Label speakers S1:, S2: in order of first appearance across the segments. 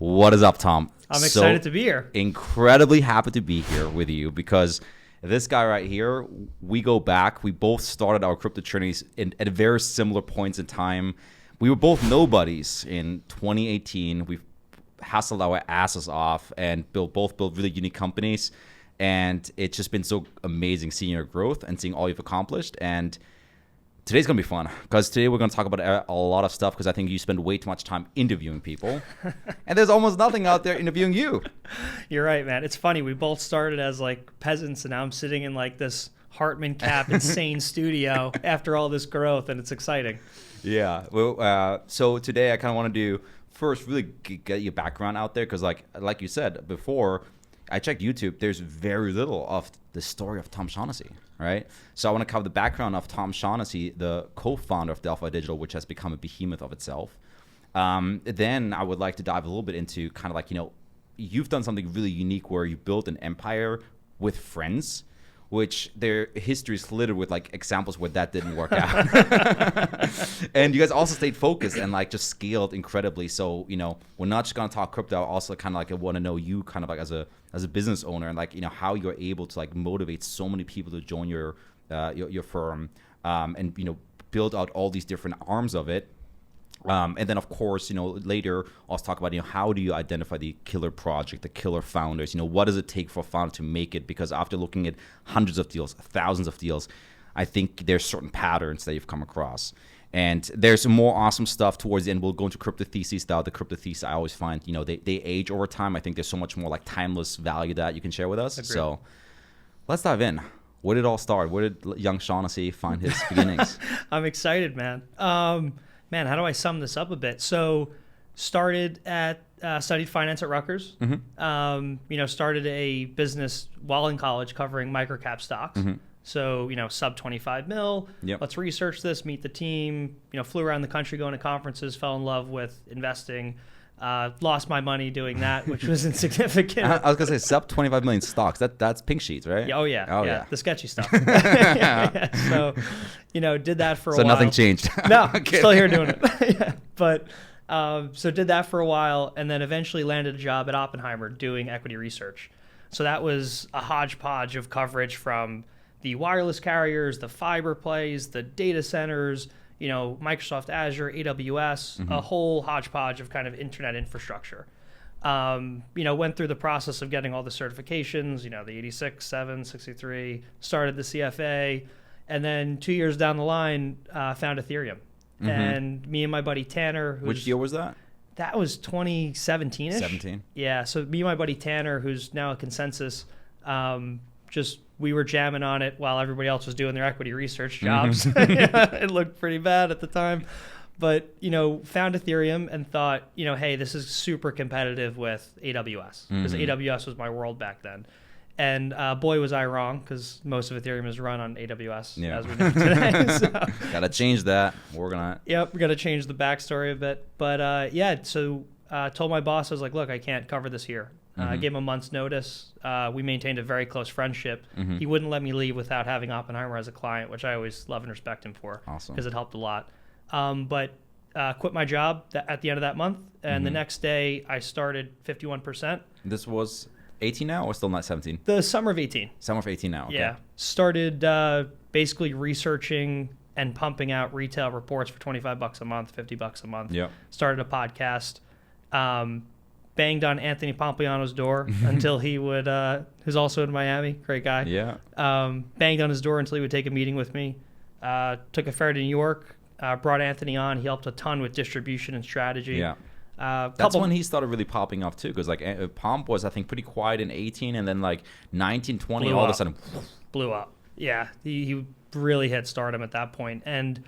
S1: What is up, Tom?
S2: I'm excited to be here.
S1: Incredibly happy to be here with you because this guy right here, we go back. We both started our crypto journeys at very similar points in time. We were both nobodies in 2018. We've hustled our asses off and both built really unique companies. And it's just been so amazing seeing your growth and seeing all you've accomplished. And today's going to be fun because today we're going to talk about a lot of stuff because I think you spend way too much time interviewing people. And there's almost nothing out there interviewing you.
S2: You're right, man. It's funny. We both started as like peasants and now I'm sitting in like this Hartmann Cap insane studio after all this growth, and it's exciting.
S1: Yeah. Well, so today I kind of want to do first really get your background out there because like you said before, I checked YouTube. There's very little of the story of Tom Shaughnessy, right? So I want to cover the background of Tom Shaughnessy, the co-founder of Delphi Digital, which has become a behemoth of itself. Then I would like to dive a little bit into kind of like, you've done something really unique where you built an empire with friends, which their history is littered with like examples where that didn't work out. And you guys also stayed focused and like just scaled incredibly. So, we're not just gonna talk crypto. Also kind of like I want to know you kind of like as a business owner and like, how you're able to like motivate so many people to join your firm and, build out all these different arms of it. And then, of course, later I'll talk about, how do you identify the killer project, the killer founders? What does it take for a founder to make it? Because after looking at hundreds of deals, thousands of deals, I think there's certain patterns that you've come across. And there's some more awesome stuff towards the end. We'll go into crypto theses. The crypto theses I always find, they age over time. I think there's so much more like timeless value that you can share with us.
S2: Agreed.
S1: So let's dive in. Where did it all start? Where did young Shaughnessy find his beginnings?
S2: I'm excited, man. Man, how do I sum this up a bit? So studied finance at Rutgers.
S1: Mm-hmm.
S2: Started a business while in college covering microcap stocks.
S1: Mm-hmm.
S2: So, sub 25 mil.
S1: Yep.
S2: Let's research this, meet the team, flew around the country going to conferences, fell in love with investing. Lost my money doing that, which was insignificant.
S1: I was going to say sub 25 million stocks. That's pink sheets, right?
S2: Oh, yeah. The sketchy stuff. So, did that for a while.
S1: So nothing changed.
S2: No, still here doing it. Yeah. But so did that for a while and then eventually landed a job at Oppenheimer doing equity research. So that was a hodgepodge of coverage from the wireless carriers, the fiber plays, the data centers, Microsoft Azure, AWS, a whole hodgepodge of kind of internet infrastructure. Went through the process of getting all the certifications, the 86, 7, 63, started the CFA, and then 2 years down the line, found Ethereum. Mm-hmm. And me and my buddy Tanner.
S1: Which year was that?
S2: That was 2017-ish.
S1: 17.
S2: Yeah, so me and my buddy Tanner, who's now a Consensus, we were jamming on it while everybody else was doing their equity research jobs. Mm-hmm. It looked pretty bad at the time. But, found Ethereum and thought, hey, this is super competitive with AWS. Because AWS was my world back then. And boy, was I wrong, because most of Ethereum is run on AWS, as we know today. So,
S1: got to change that. We're going to.
S2: Yep, we got to change the backstory a bit. But so told my boss, I was like, look, I can't cover this here. I gave him a month's notice. We maintained a very close friendship. Mm-hmm. He wouldn't let me leave without having Oppenheimer as a client, which I always love and respect him for.
S1: Awesome.
S2: Because it helped a lot. But quit my job at the end of that month. And the next day, I started 51%.
S1: This was 18 now or still not 17?
S2: The summer of 18.
S1: Summer of 18 now, okay.
S2: Yeah. Started basically researching and pumping out retail reports for $25 a month, $50 a month.
S1: Yeah.
S2: Started a podcast. Banged on Anthony Pompliano's door until he would, who's also in Miami, great guy.
S1: Yeah.
S2: Banged on his door until he would take a meeting with me. Took a ferry to New York, brought Anthony on. He helped a ton with distribution and strategy.
S1: Yeah. That's when he started really popping off too, because like Pomp was, I think, pretty quiet in 18, and then like 19, 20, all of a sudden
S2: blew up. Yeah, he really hit stardom at that point. And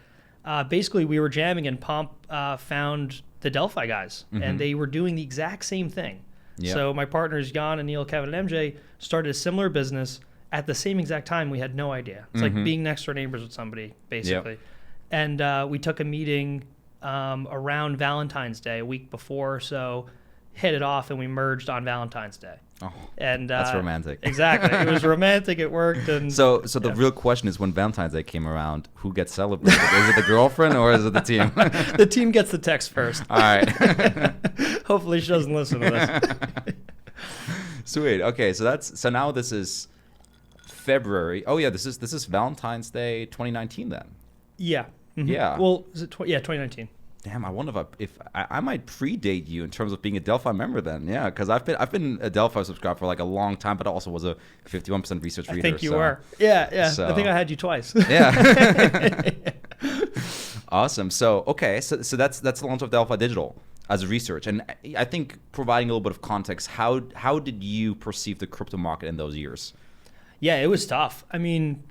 S2: basically we were jamming and Pomp found the Delphi guys, and they were doing the exact same thing. Yep. So my partners, Jan and Neil, Kevin, and MJ, started a similar business at the same exact time. We had no idea. It's like being next door neighbors with somebody, basically. Yep. And we took a meeting around Valentine's Day, a week before, so hit it off, and we merged on Valentine's Day.
S1: Oh,
S2: and
S1: that's romantic.
S2: Exactly. It was romantic. It worked. And
S1: so the real question is, when Valentine's Day came around, who gets celebrated? Is it the girlfriend or is it the team?
S2: The team gets the text first.
S1: All right.
S2: Hopefully she doesn't listen to this.
S1: Sweet. Okay, so now this is February. Oh yeah, this is Valentine's Day 2019 then.
S2: Yeah. Mm-hmm.
S1: Yeah.
S2: Well, is it 2019?
S1: Damn, I wonder if I might predate you in terms of being a Delphi member then. Yeah, because I've been a Delphi subscriber for like a long time, but I also was a 51% research reader.
S2: I think you were. Yeah.
S1: So,
S2: I think I had you twice.
S1: Yeah. Awesome. So that's the launch of Delphi Digital as a research, and I think providing a little bit of context, how did you perceive the crypto market in those years?
S2: Yeah, it was tough. I mean,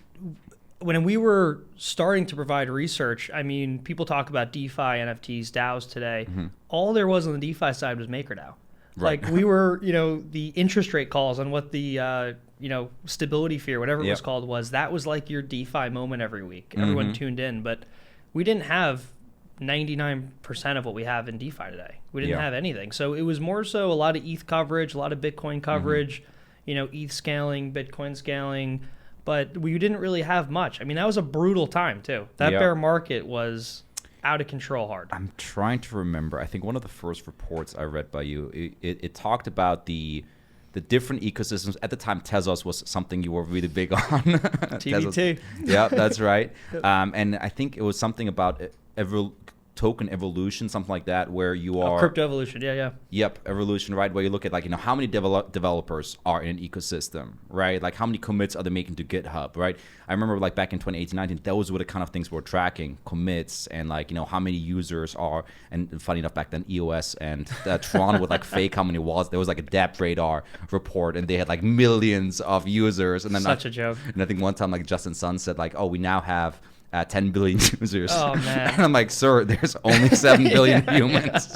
S2: when we were starting to provide research, I mean, people talk about DeFi, NFTs, DAOs today.
S1: Mm-hmm.
S2: All there was on the DeFi side was MakerDAO.
S1: Right.
S2: Like we were, the interest rate calls on what the, stability fear, whatever it was called, that was like your DeFi moment every week. Everyone tuned in, but we didn't have 99% of what we have in DeFi today. We didn't have anything. So it was more so a lot of ETH coverage, a lot of Bitcoin coverage, ETH scaling, Bitcoin scaling, but we didn't really have much. I mean, that was a brutal time too. That bear market was out of control hard.
S1: I'm trying to remember. I think one of the first reports I read by you, it talked about the different ecosystems. At the time, Tezos was something you were really big on.
S2: TBT.
S1: Yeah, that's right. And I think it was something about token evolution, something like that, where you are
S2: crypto evolution. Yeah.
S1: Yep, evolution, right? Where you look at like how many developers are in an ecosystem, right? Like how many commits are they making to GitHub, right? I remember like back in 2018-19, those were the kind of things we're tracking, commits and like how many users are. And funny enough, back then EOS and Tron would like fake how many wallets. There was like a depth radar report, and they had like millions of users. And then
S2: such a joke.
S1: And I think one time like Justin Sun said like, oh, we now have 10 billion users.
S2: Oh, man.
S1: And I'm like, sir, there's only 7 billion humans.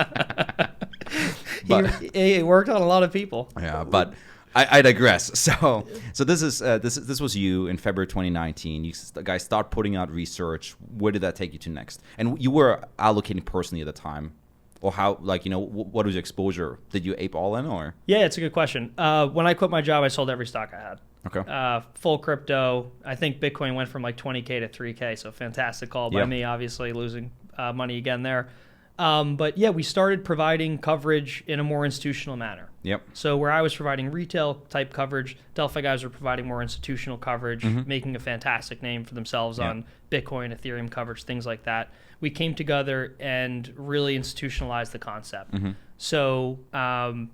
S2: But he worked on a lot of people.
S1: Yeah, but I digress. So this was you in February 2019. You guys start putting out research. Where did that take you to next? And you were allocating personally at the time. Or how, what was your exposure? Did you ape all in, or?
S2: Yeah, it's a good question. When I quit my job, I sold every stock I had.
S1: Okay.
S2: Full crypto. I think Bitcoin went from like 20K to 3K, so fantastic call by me, obviously losing money again there. But yeah, we started providing coverage in a more institutional manner.
S1: Yep.
S2: So where I was providing retail type coverage, Delphi guys were providing more institutional coverage, making a fantastic name for themselves on Bitcoin, Ethereum coverage, things like that. We came together and really institutionalized the concept. So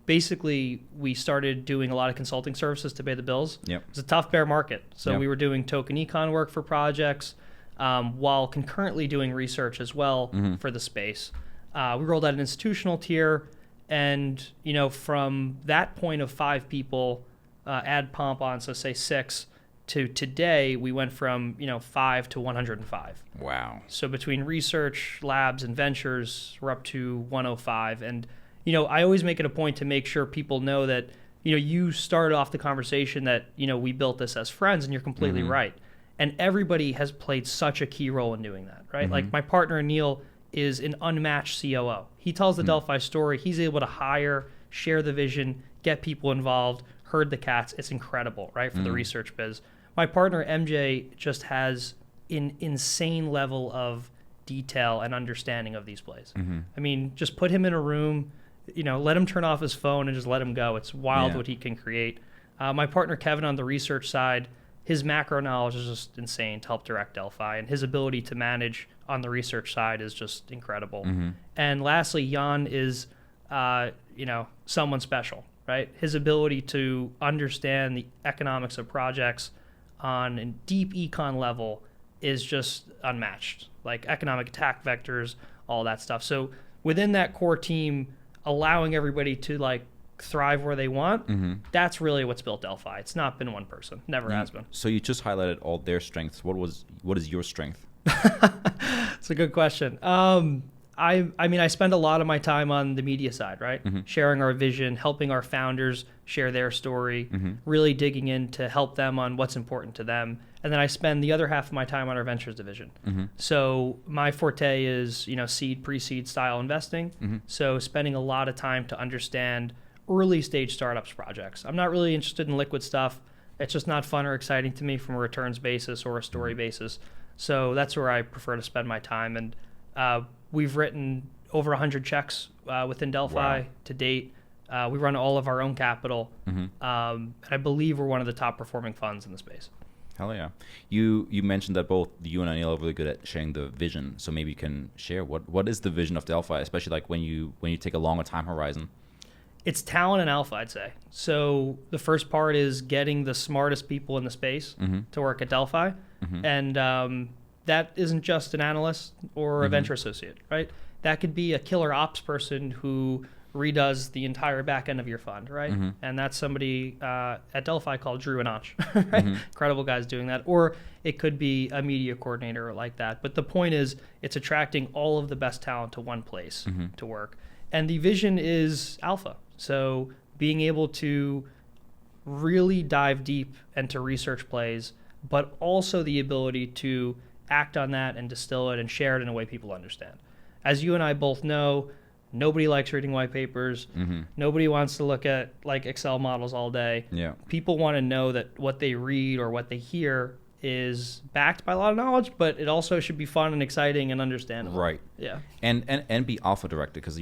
S2: basically, we started doing a lot of consulting services to pay the bills.
S1: Yep.
S2: It was a tough bear market. So we were doing token econ work for projects while concurrently doing research as well for the space. We rolled out an institutional tier. And, from that point of 5 people, add pomp on, so say 6, to today, we went from, 5 to 105.
S1: Wow.
S2: So between research, labs, and ventures, we're up to 105. And, I always make it a point to make sure people know that, you started off the conversation that, we built this as friends, and you're completely right. And everybody has played such a key role in doing that, right? Like my partner, Neil, is an unmatched COO. He tells the Delphi story. He's able to hire, share the vision, get people involved, herd the cats. It's incredible, right, for the research biz. My partner, MJ, just has an insane level of detail and understanding of these plays. I mean, just put him in a room, let him turn off his phone and just let him go. It's wild what he can create. My partner, Kevin, on the research side, his macro knowledge is just insane to help direct Delphi, and his ability to manage on the research side is just incredible. And lastly, Jan is, someone special, right? His ability to understand the economics of projects on a deep econ level is just unmatched, like economic attack vectors, all that stuff. So within that core team, allowing everybody to thrive where they want, that's really what's built Delphi. It's not been one person, never has been.
S1: So you just highlighted all their strengths. What is your strength?
S2: It's a good question. I spend a lot of my time on the media side, right? Sharing our vision, helping our founders share their story, really digging in to help them on what's important to them. And then I spend the other half of my time on our ventures division. So my forte is, seed, pre-seed style investing. So spending a lot of time to understand early stage startups projects. I'm not really interested in liquid stuff. It's just not fun or exciting to me from a returns basis or a story basis. So that's where I prefer to spend my time. And we've written over 100 checks within Delphi to date. We run all of our own capital. And I believe we're one of the top performing funds in the space.
S1: Hell yeah. You mentioned that both you and Anil are really good at sharing the vision. So maybe you can share what is the vision of Delphi, especially like when you take a longer time horizon.
S2: It's talent and alpha, I'd say. So the first part is getting the smartest people in the space to work at Delphi. And that isn't just an analyst or a venture associate, right? That could be a killer ops person who redoes the entire back end of your fund, right? And that's somebody at Delphi called Drew and Anch, right? Incredible guys doing that. Or it could be a media coordinator like that. But the point is, it's attracting all of the best talent to one place to work. And the vision is alpha. So being able to really dive deep into research plays, but also the ability to act on that and distill it and share it in a way people understand. As you and I both know, nobody likes reading white papers. Nobody wants to look at like Excel models all day. People want to know that what they read or what they hear is backed by a lot of knowledge, but it also should be fun and exciting and understandable.
S1: Right.
S2: Yeah.
S1: And be alpha directed, because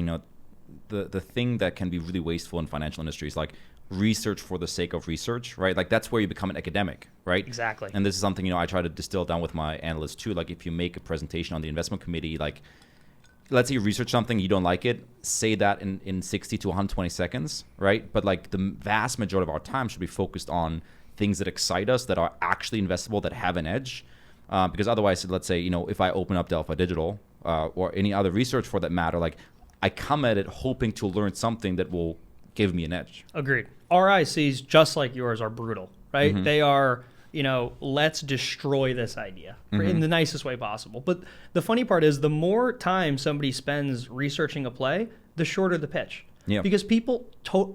S1: the thing that can be really wasteful in financial industry is like research for the sake of research, right? Like that's where you become an academic, right?
S2: Exactly.
S1: And this is something I try to distill down with my analysts too. Like if you make a presentation on the investment committee, like let's say you research something, you don't like it, say that in 60 to 120 seconds, right? But like the vast majority of our time should be focused on things that excite us, that are actually investable, that have an edge. Because otherwise, let's say, if I open up Delphi Digital or any other research for that matter, like I come at it hoping to learn something that will give me an edge.
S2: Agreed. RICs, just like yours, are brutal, right? They are, let's destroy this idea in the nicest way possible. But the funny part is the more time somebody spends researching a play, the shorter the pitch. Yeah. Because people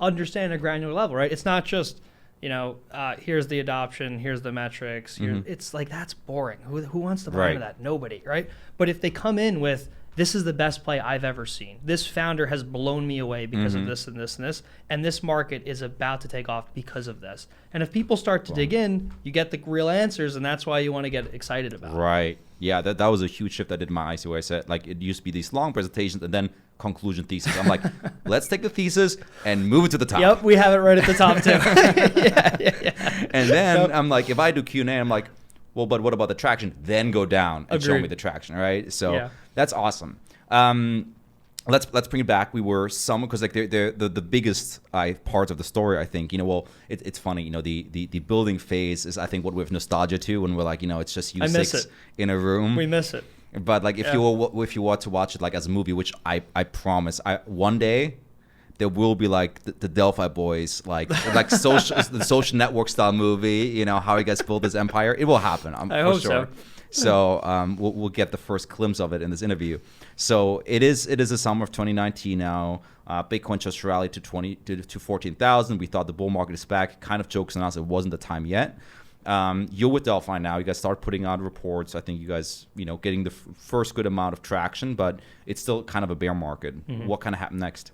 S2: understand at a granular level, right? It's not just, here's the adoption, here's the metrics. It's like, that's boring. Who wants to buy into that? Nobody, right? But if they come in with, this is the best play I've ever seen. This founder has blown me away because of this and this and this. And this market is about to take off because of this. And if people start to dig in, you get the real answers, and that's why you want to get excited about it.
S1: Right. Yeah, that was a huge shift I did in my IC, where I said, like, it used to be these long presentations and then conclusion thesis. I'm like, let's take the thesis and move it to the top.
S2: Yep, we have it right at the top too. yeah.
S1: And then I'm like, if I do Q&A, I'm like, well, but what about the traction? Then go down and show me the traction, right? So that's awesome. Let's bring it back. We were because like they're the biggest parts of the story, I think. It's funny. The building phase is, I think, what we have nostalgia to when we're like, it's just you six in a room.
S2: We miss it.
S1: But like if you want to watch it like as a movie, which I promise, one day there will be like the Delphi boys, like the social network style movie, how he guys built this empire. It will happen.
S2: I hope so.
S1: So we'll get the first glimpse of it in this interview. So it is the summer of 2019 now. Bitcoin just rallied to 14,000. We thought the bull market is back. Kind of jokes on us, it wasn't the time yet. You're with Delphi now. You guys start putting out reports. I think you guys, getting the first good amount of traction, but it's still kind of a bear market. What kind of happened next?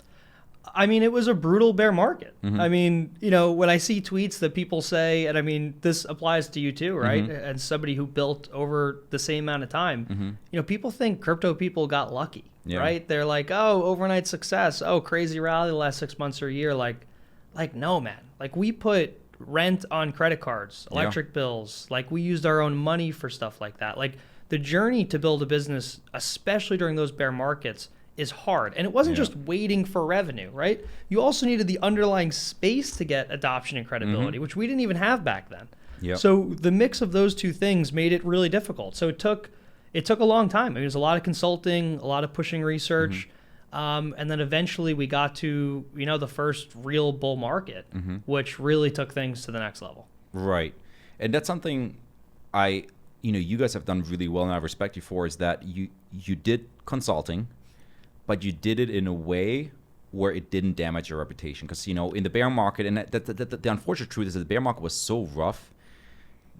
S2: I mean, it was a brutal bear market. I mean, when I see tweets that people say, and I mean, this applies to you too, right? And somebody who built over the same amount of time, people think crypto people got lucky, right? They're like, oh, overnight success. Oh, crazy rally the last 6 months or a year. Like no, man. Like we put rent on credit cards, electric bills. Like we used our own money for stuff like that. Like the journey to build a business, especially during those bear markets, is hard. And it wasn't just waiting for revenue, right? You also needed the underlying space to get adoption and credibility, which we didn't even have back then. So the mix of those two things made it really difficult. So it took a long time. I mean, it was a lot of consulting, a lot of pushing research. And then eventually we got to, the first real bull market, which really took things to the next level.
S1: Right. And that's something you guys have done really well, and I respect you for, is that you did consulting, but you did it in a way where it didn't damage your reputation. Because, in the bear market, and the unfortunate truth is that the bear market was so rough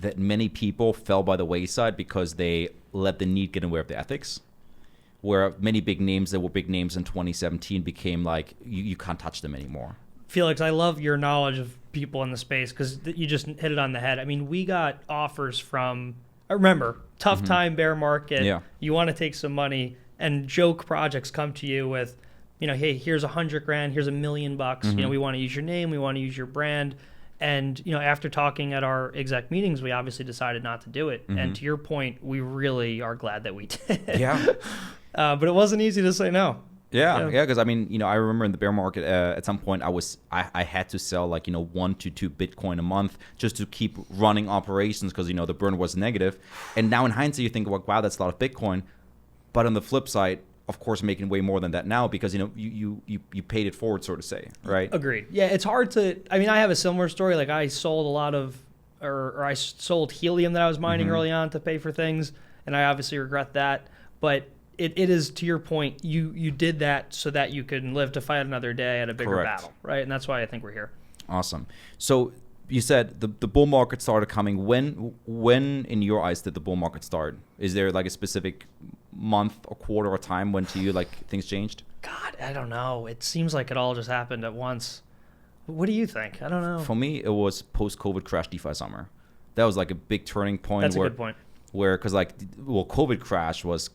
S1: that many people fell by the wayside because they let the need get in the way of the ethics. Where many big names that were big names in 2017 became like, you can't touch them anymore.
S2: Felix, I love your knowledge of people in the space because you just hit it on the head. I mean, we got offers from, remember, tough time, bear market. You want to take some money. and joke projects come to you with, hey, here's $100,000, here's $1 million. We want to use your name, we want to use your brand. And, after talking at our exec meetings, we obviously decided not to do it. And to your point, we really are glad that we did.
S1: Yeah.
S2: But it wasn't easy to say no.
S1: Yeah. Because I remember in the bear market at some point I had to sell 1 to 2 Bitcoin a month just to keep running operations because the burn was negative. And now in hindsight, you think, wow, that's a lot of Bitcoin. But on the flip side, of course, making way more than that now because you paid it forward, so to say, right?
S2: Agreed. Yeah, it's hard to. I have a similar story. Like I sold a lot of, or I sold helium that I was mining early on to pay for things, and I obviously regret that. But it is, to your point, you did that so that you could live to fight another day at a bigger battle, right? And that's why I think we're here.
S1: Awesome. So you said the bull market started coming. When in your eyes did the bull market start? Is there a specific month or quarter or time when to you things changed?
S2: God, I don't know. It seems like it all just happened at once. What do you think? I don't know.
S1: For me, it was post-COVID crash DeFi summer. That was a big turning point.
S2: That's a good point.
S1: Where, because COVID crash was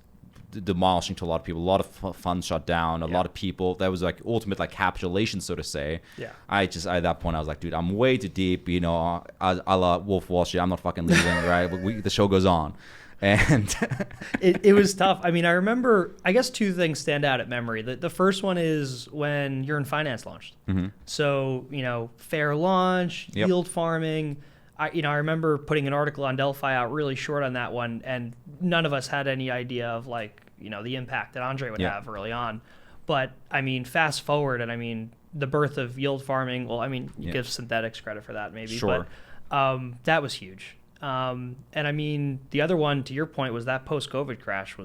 S1: demolishing to a lot of people. A lot of funds shut down. A lot of people. That was ultimate capitulation, so to say.
S2: Yeah.
S1: At that point I was like, dude, I'm way too deep. A la Wolf of Wall Street. I'm not fucking leaving. Right? The show goes on. And
S2: it was tough. I remember, I guess 2 things stand out at memory. The first one is when You're in Finance launched. So, fair launch, yield farming. I remember putting an article on Delphi out really short on that one, and none of us had any idea of the impact that Andre would have early on. But fast forward, and the birth of yield farming. Well, you give synthetics credit for that, maybe.
S1: Sure.
S2: But that was huge. And the other one, to your point, was that post-COVID crash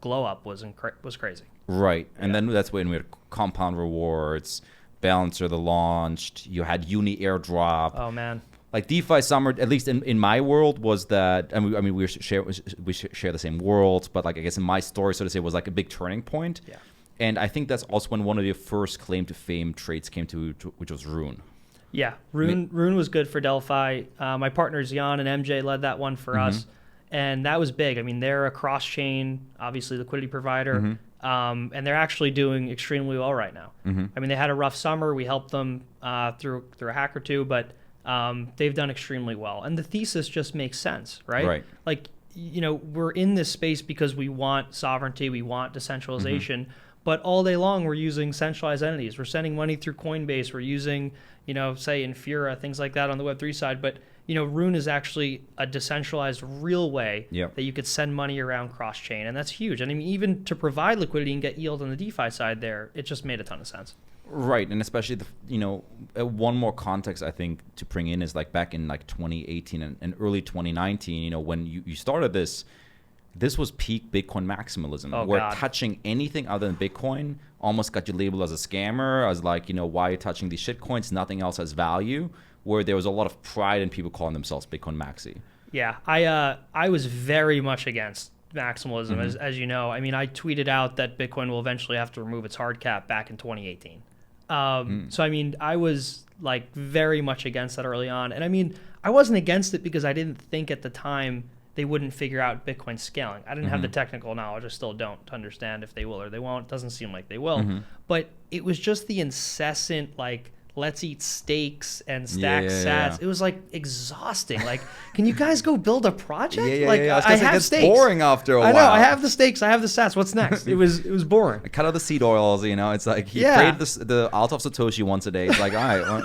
S2: glow up was crazy.
S1: Right. And then that's when we had compound rewards, Balancer the launched, you had Uni airdrop.
S2: Oh man.
S1: DeFi summer, at least in my world, was that, we share the same world, but I guess in my story, so to say, was a big turning point.
S2: Yeah.
S1: And I think that's also when one of the first claim to fame trades came to which was Rune.
S2: Yeah, Rune was good for Delphi. My partners Jan and MJ led that one for us, and that was big. They're a cross-chain, obviously liquidity provider, and they're actually doing extremely well right now. They had a rough summer. We helped them through a hack or two, but they've done extremely well. And the thesis just makes sense, right?
S1: Right.
S2: We're in this space because we want sovereignty, we want decentralization, but all day long we're using centralized entities. We're sending money through Coinbase. We're using say Infura, things like that on the Web3 side. But, Rune is actually a decentralized real way that you could send money around cross-chain. And that's huge. And even to provide liquidity and get yield on the DeFi side there, it just made a ton of sense.
S1: Right. And especially, one more context I think to bring in is back in 2018 and early 2019, when you started this was peak Bitcoin maximalism, where touching anything other than Bitcoin almost got you labeled as a scammer, as why are you touching these shit coins? Nothing else has value, where there was a lot of pride in people calling themselves Bitcoin maxi.
S2: Yeah, I was very much against maximalism, as you know. I tweeted out that Bitcoin will eventually have to remove its hard cap back in 2018. So, I was very much against that early on. And I wasn't against it because I didn't think at the time they wouldn't figure out Bitcoin scaling. I didn't have the technical knowledge. I still don't, to understand if they will or they won't. It doesn't seem like they will. But it was just the incessant, let's eat steaks and stack sats. Yeah. It was exhausting. Can you guys go build a project?
S1: Yeah.
S2: I have
S1: it's
S2: steaks.
S1: Boring after a while.
S2: I know. I have the steaks. I have the sats. What's next? It was boring.
S1: I cut out the seed oils. It's he prayed the Alto of Satoshi once a day. It's all right. Well,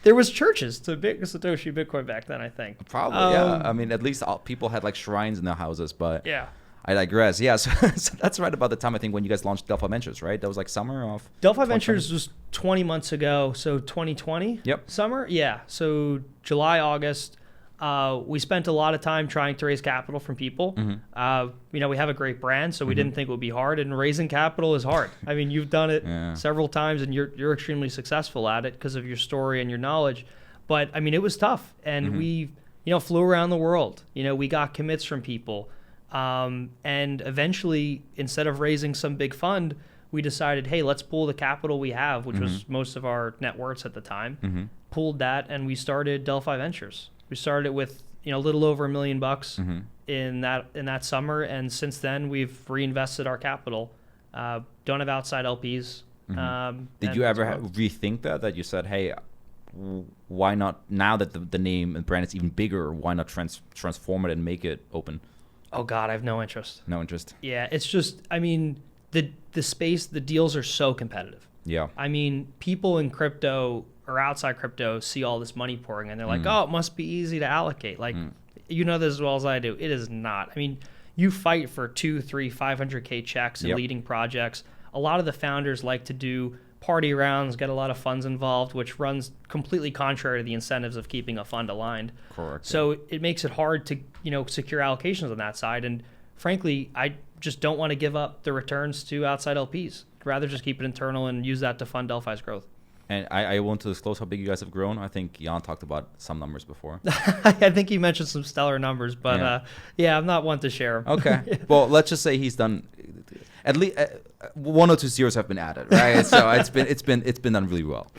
S2: there was churches to Satoshi Bitcoin back then, I think.
S1: Probably, yeah. At least people had shrines in their houses, but
S2: yeah.
S1: I digress. Yeah, so that's right about the time I think when you guys launched Delphi Ventures, right? That was summer of
S2: Delphi Ventures was 20 months ago, so 2020 summer. Yeah, so July, August. We spent a lot of time trying to raise capital from people. We have a great brand, so we didn't think it would be hard. And raising capital is hard. You've done it several times, and you're extremely successful at it because of your story and your knowledge. But it was tough, and we flew around the world. We got commits from people. And eventually, instead of raising some big fund, we decided, hey, let's pool the capital we have, which was most of our net worths at the time, pooled that, and we started Delphi Ventures. We started it with a little over $1 million in that summer, and since then we've reinvested our capital. Don't have outside LPs.
S1: Did you ever rethink that you said, hey, why not, now that the name and brand is even bigger, why not transform it and make it open?
S2: Oh God, I have no interest.
S1: No interest.
S2: Yeah, it's just, I mean, the space, the deals are so competitive.
S1: Yeah.
S2: I mean, people in crypto or outside crypto see all this money pouring and they're like, oh, it must be easy to allocate. Like, you know this as well as I do. It is not. I mean, you fight for 2, 3, 500K checks in leading projects. A lot of the founders like to do party rounds, get a lot of funds involved, which runs completely contrary to the incentives of keeping a fund aligned.
S1: Correct.
S2: So it makes it hard to, secure allocations on that side. And frankly, I just don't want to give up the returns to outside LPs. I'd rather just keep it internal and use that to fund Delphi's growth.
S1: And I want to disclose how big you guys have grown. I think Jan talked about some numbers before.
S2: I think he mentioned some stellar numbers, but I'm not one to share them.
S1: Okay. Well, let's just say he's done at least 1 or 2 zeros have been added, right? So it's been done really well.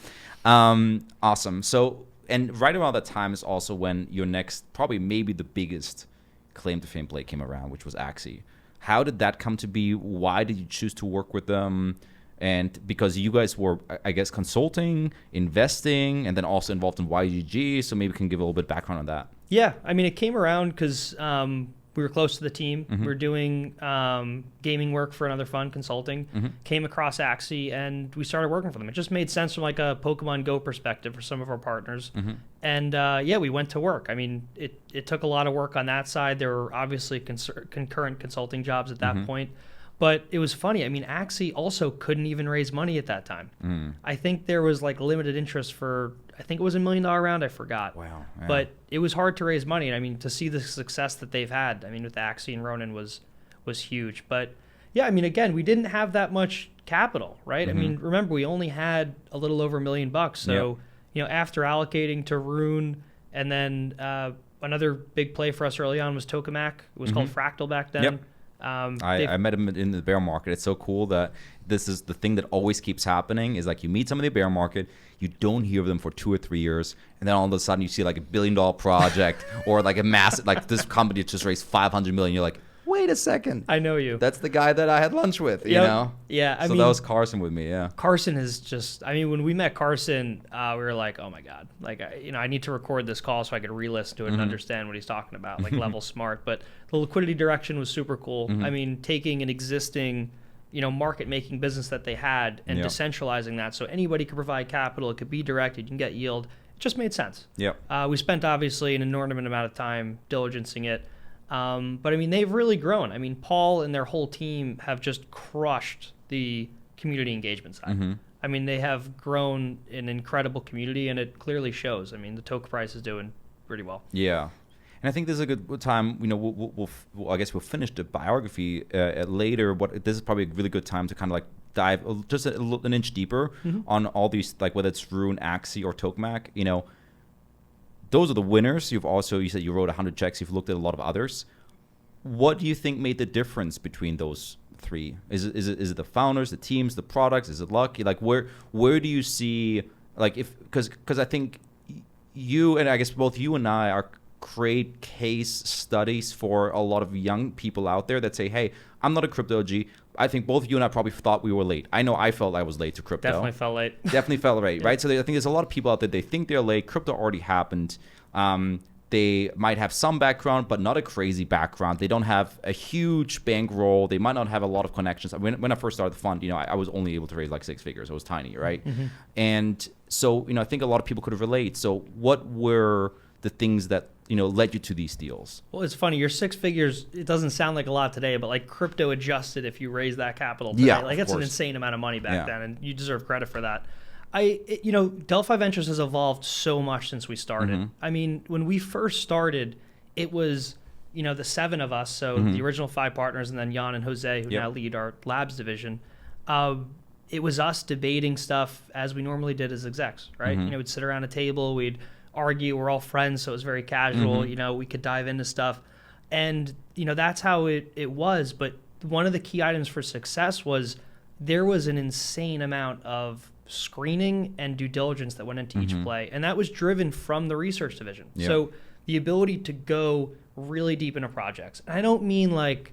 S1: Awesome. So, and right around that time is also when your next, probably maybe the biggest claim to fame play came around, which was Axie. How did that come to be? Why did you choose to work with them? And because you guys were, I guess, consulting, investing, and then also involved in YGG, so maybe we can give a little bit of background on that.
S2: Yeah, I mean, it came around because we were close to the team. We were doing gaming work for another fund, consulting. Came across Axie, and we started working for them. It just made sense from like a Pokemon Go perspective for some of our partners. And we went to work. I mean, it took a lot of work on that side. There were obviously concurrent consulting jobs at that point. But it was funny. I mean, Axie also couldn't even raise money at that time. I think there was like limited interest for, I think it was $1 million round. I forgot.
S1: Wow. Yeah.
S2: But it was hard to raise money. And I mean, to see the success that they've had, I mean, with Axie and Ronin was huge. But yeah, I mean, again, we didn't have that much capital, right? I mean, remember, we only had a little over $1 million. So, after allocating to Rune, and then another big play for us early on was Tokenomics. It was called Fractal back then.
S1: Yep. I met him in the bear market. It's so cool that this is the thing that always keeps happening is like you meet somebody in the bear market, you don't hear of them for 2 or 3 years, and then all of a sudden you see like $1 billion project or like a massive, like this company just raised 500 million. You're like, wait a second.
S2: I know you.
S1: That's the guy that I had lunch with, you know?
S2: Yeah. I
S1: mean, that was Carson with me, yeah.
S2: Carson is just, I mean, when we met Carson, we were like, oh my God. Like, I need to record this call so I could re-listen to it and understand what he's talking about, like level smart. But the liquidity direction was super cool. I mean, taking an existing, market-making business that they had and decentralizing that so anybody could provide capital, it could be directed, you can get yield. It just made sense.
S1: Yeah.
S2: We spent, obviously, an inordinate amount of time diligencing it. But I mean, they've really grown. I mean, Paul and their whole team have just crushed the community engagement side. I mean, they have grown an incredible community, and it clearly shows. I mean, the token price is doing pretty well.
S1: Yeah. And I think this is a good time. I guess we'll finish the biography later. But this is probably a really good time to kind of like dive just an inch deeper on all these, like whether it's Rune, Axie, or Tokenomics. Those are the winners. You said you wrote 100 checks. You've looked at a lot of others. What do you think made the difference between those three? Is it the founders, the teams, the products? Is it luck? Like where do you see, like, because I think you and I guess both you and I are create case studies for a lot of young people out there that say, hey, I'm not a crypto OG. I think both you and I probably thought we were late. I know I felt I was late to crypto.
S2: Definitely felt late.
S1: Definitely felt late, right? So I think there's a lot of people out there, they think they're late. Crypto already happened. They might have some background, but not a crazy background. They don't have a huge bankroll. They might not have a lot of connections. When I first started the fund, I was only able to raise like 6 figures. I was tiny, right? And so, I think a lot of people could relate. So what were the things that led you to these deals?
S2: Well, it's funny. Your 6 figures, it doesn't sound like a lot today, but like crypto adjusted if you raise that capital today.
S1: Yeah,
S2: like that's an insane amount of money back then, and you deserve credit for that. Delphi Ventures has evolved so much since we started. I mean, when we first started, it was, the 7 of us, so the original 5 partners, and then Jan and Jose, who now lead our labs division. It was us debating stuff as we normally did as execs, right? We'd sit around a table, we'd argue, we're all friends, so it was very casual. We could dive into stuff, and that's how it was. But one of the key items for success was there was an insane amount of screening and due diligence that went into each play, and that was driven from the research division. So the ability to go really deep into projects. And I don't mean like,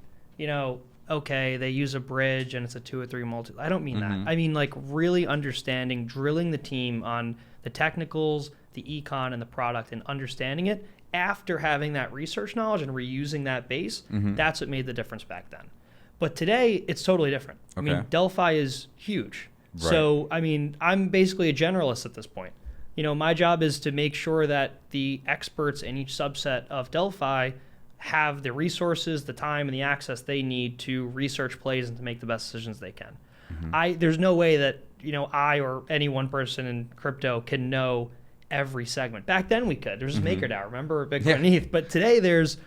S2: okay, they use a bridge and it's a 2 or 3 multi. I don't mean that. I mean like really understanding, drilling the team on the technicals, the econ, and the product, and understanding it after having that research knowledge and reusing that base. That's what made the difference back then. But today, it's totally different.
S1: Okay.
S2: I mean, Delphi is huge.
S1: Right.
S2: So, I mean, I'm basically a generalist at this point. My job is to make sure that the experts in each subset of Delphi have the resources, the time, and the access they need to research plays and to make the best decisions they can. There's no way that, I or any one person in crypto can know every segment. Back then we could. There's MakerDAO, remember? Bitcoin ETH. But today there's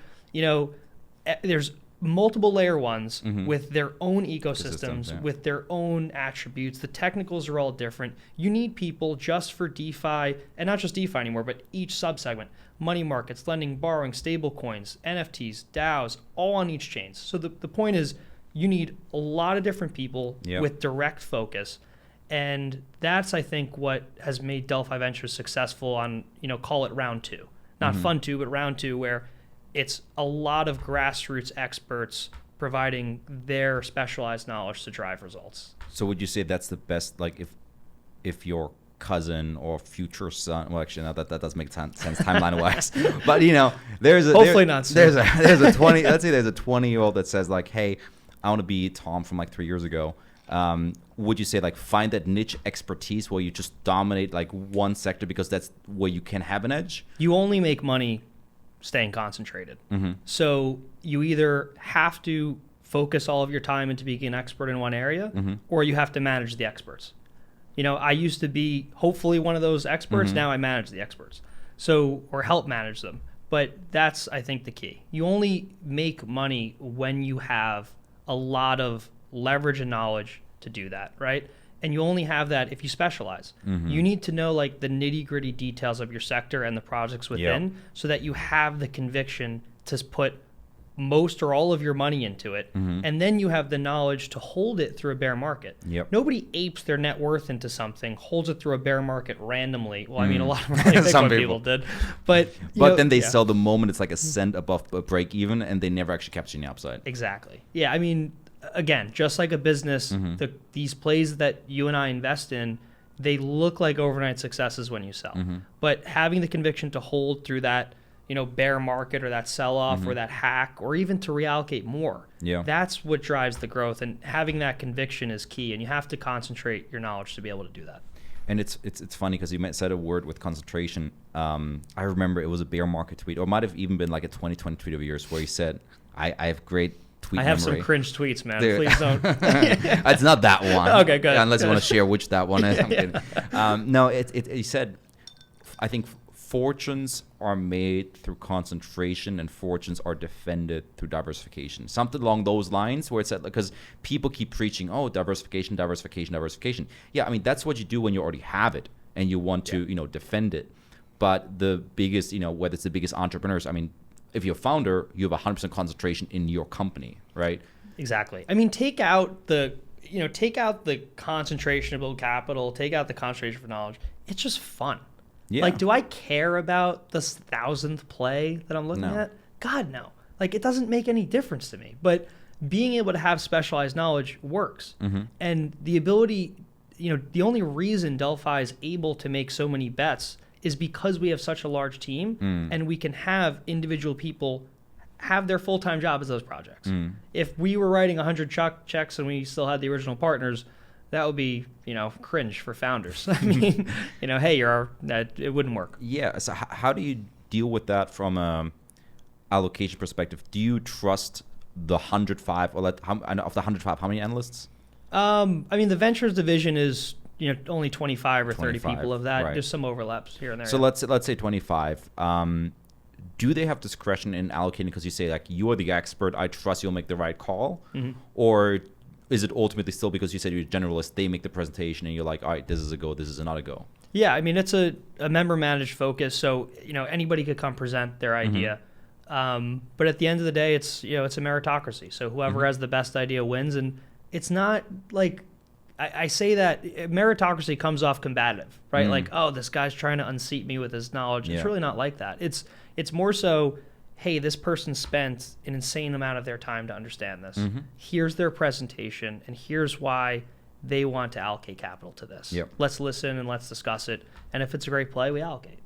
S2: multiple layer ones with their own ecosystems, with their own attributes. The technicals are all different. You need people just for DeFi, and not just DeFi anymore, but each subsegment. Money markets, lending, borrowing, stable coins, NFTs, DAOs, all on each chain. So the point is you need a lot of different people with direct focus. And that's, I think, what has made Delphi Ventures successful on, call it round 2. Not fund 2, but round 2, where it's a lot of grassroots experts providing their specialized knowledge to drive results.
S1: So would you say that's the best, like if your cousin or future son, well, actually, no, that does make sense timeline-wise, but there's a,
S2: hopefully not soon.
S1: There's a 20, let's say there's a 20-year-old that says like, hey, I want to be Tom from like 3 years ago. Would you say like find that niche expertise where you just dominate like one sector because that's where you can have an edge?
S2: You only make money staying concentrated. So you either have to focus all of your time into being an expert in one area, or you have to manage the experts. I used to be hopefully one of those experts. Now I manage the experts, or help manage them. But that's, I think, the key. You only make money when you have a lot of leverage and knowledge to do that, right? And you only have that if you specialize. You need to know like the nitty-gritty details of your sector and the projects within, so that you have the conviction to put most or all of your money into it, and then you have the knowledge to hold it through a bear market. Nobody apes their net worth into something, holds it through a bear market randomly. Well, I mean, a lot of Bitcoin people did, but
S1: then they sell the moment it's like a cent above a break even, and they never actually capture any upside.
S2: Exactly. Yeah, I mean, again, just like a business, these plays that you and I invest in, they look like overnight successes when you sell. But having the conviction to hold through that, bear market or that sell-off or that hack, or even to reallocate more, that's what drives the growth. And having that conviction is key. And you have to concentrate your knowledge to be able to do that.
S1: And it's funny because you said a word with concentration. I remember it was a bear market tweet, or it might have even been like a 2020 tweet of yours where you said, I have great tweet
S2: I have
S1: memory.
S2: some cringe tweets, man.
S1: Dude.
S2: Please don't.
S1: It's not that one.
S2: Okay, good.
S1: Unless you want to share which that one is. I'm kidding. No, he said, I think fortunes are made through concentration and fortunes are defended through diversification. Something along those lines where it's because people keep preaching, diversification. Yeah, I mean, that's what you do when you already have it and you want to, defend it. But the biggest, whether it's the biggest entrepreneurs, I mean, if you're a founder, you have 100% concentration in your company, right?
S2: Exactly. I mean, take out the concentration of build capital, take out the concentration for knowledge. It's just fun. Yeah. Like, do I care about the 1,000th play that I'm looking at? God, no. Like, it doesn't make any difference to me. But being able to have specialized knowledge works. And the ability, the only reason Delphi is able to make so many bets is because we have such a large team and we can have individual people have their full-time job as those projects. If we were writing 100 checks and we still had the original partners, that would be, cringe for founders. I mean, hey, it wouldn't work.
S1: Yeah. So how do you deal with that from a allocation perspective? Do you trust the 105 of the 105? How many analysts?
S2: I mean, the ventures division is only 25 or 30
S1: 25,
S2: people of that.
S1: right.
S2: There's some overlaps here and there.
S1: So let's say 25. Do they have discretion in allocating because you say like you are the expert, I trust you'll make the right call, or is it ultimately still because you said you're a generalist, they make the presentation and you're like, all right, this is a go, this is not a go?
S2: Yeah, I mean, it's a member managed focus, so anybody could come present their idea. But at the end of the day, it's it's a meritocracy. So whoever has the best idea wins, and it's not like I say that meritocracy comes off combative, right? Like, oh, this guy's trying to unseat me with his knowledge. It's really not like that. It's It's more so, hey, this person spent an insane amount of their time to understand this. Here's their presentation, and here's why they want to allocate capital to this.
S1: Yep.
S2: Let's listen and let's discuss it. And if it's a great play, we allocate.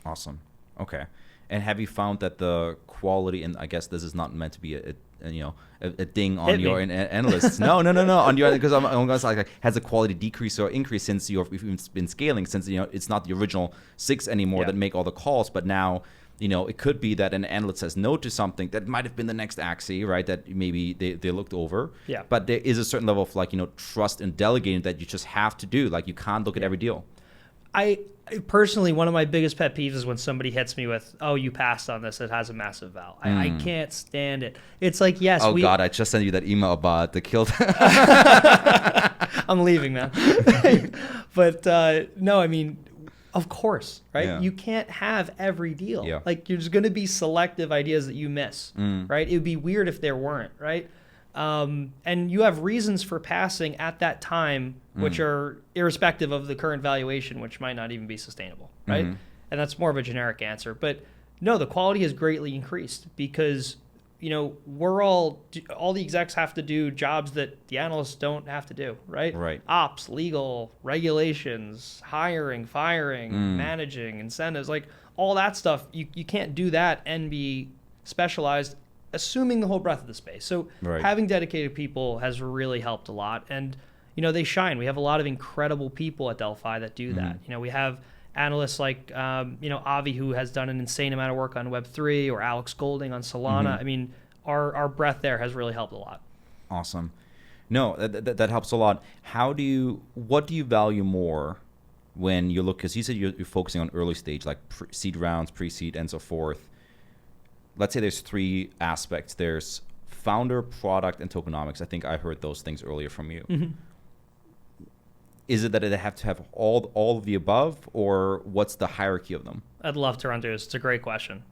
S1: Awesome. Okay. And have you found that the quality, and I guess this is not meant to be a ding on your analysts. No. On your, because I'm going to like, has the quality decreased or increased since you've been scaling? Since it's not the original 6 anymore that make all the calls, but now it could be that an analyst says no to something that might have been the next axis, right? That maybe they looked over.
S2: Yeah.
S1: But there is a certain level of trust and delegating that you just have to do. Like you can't look at every deal.
S2: I personally, one of my biggest pet peeves is when somebody hits me with, "Oh, you passed on this. It has a massive val." I can't stand it. It's like, yes.
S1: Oh God, I just sent you that email about the kill.
S2: I'm leaving now. But no, I mean, of course, right?
S1: Yeah.
S2: You can't have every deal.
S1: Yeah.
S2: Like there's going to be selective ideas that you miss, right? It would be weird if there weren't, right? And you have reasons for passing at that time, which are irrespective of the current valuation, which might not even be sustainable, right? And that's more of a generic answer. But no, the quality has greatly increased because, we're all the execs have to do jobs that the analysts don't have to do, right?
S1: Right.
S2: Ops, legal, regulations, hiring, firing, managing, incentives, like all that stuff. You can't do that and be specialized, assuming the whole breadth of the space. So having dedicated people has really helped a lot. And, they shine. We have a lot of incredible people at Delphi that do that. We have analysts like, Avi, who has done an insane amount of work on Web3, or Alex Golding on Solana. I mean, our breadth there has really helped a lot.
S1: Awesome. No, that helps a lot. What do you value more when you look, because you said you're focusing on early stage, like seed rounds, pre-seed, and so forth. Let's say there's 3 aspects. There's founder, product, and tokenomics. I think I heard those things earlier from you. Is it that they have to have all of the above, or what's the hierarchy of them?
S2: I'd love to run through this. It's a great question.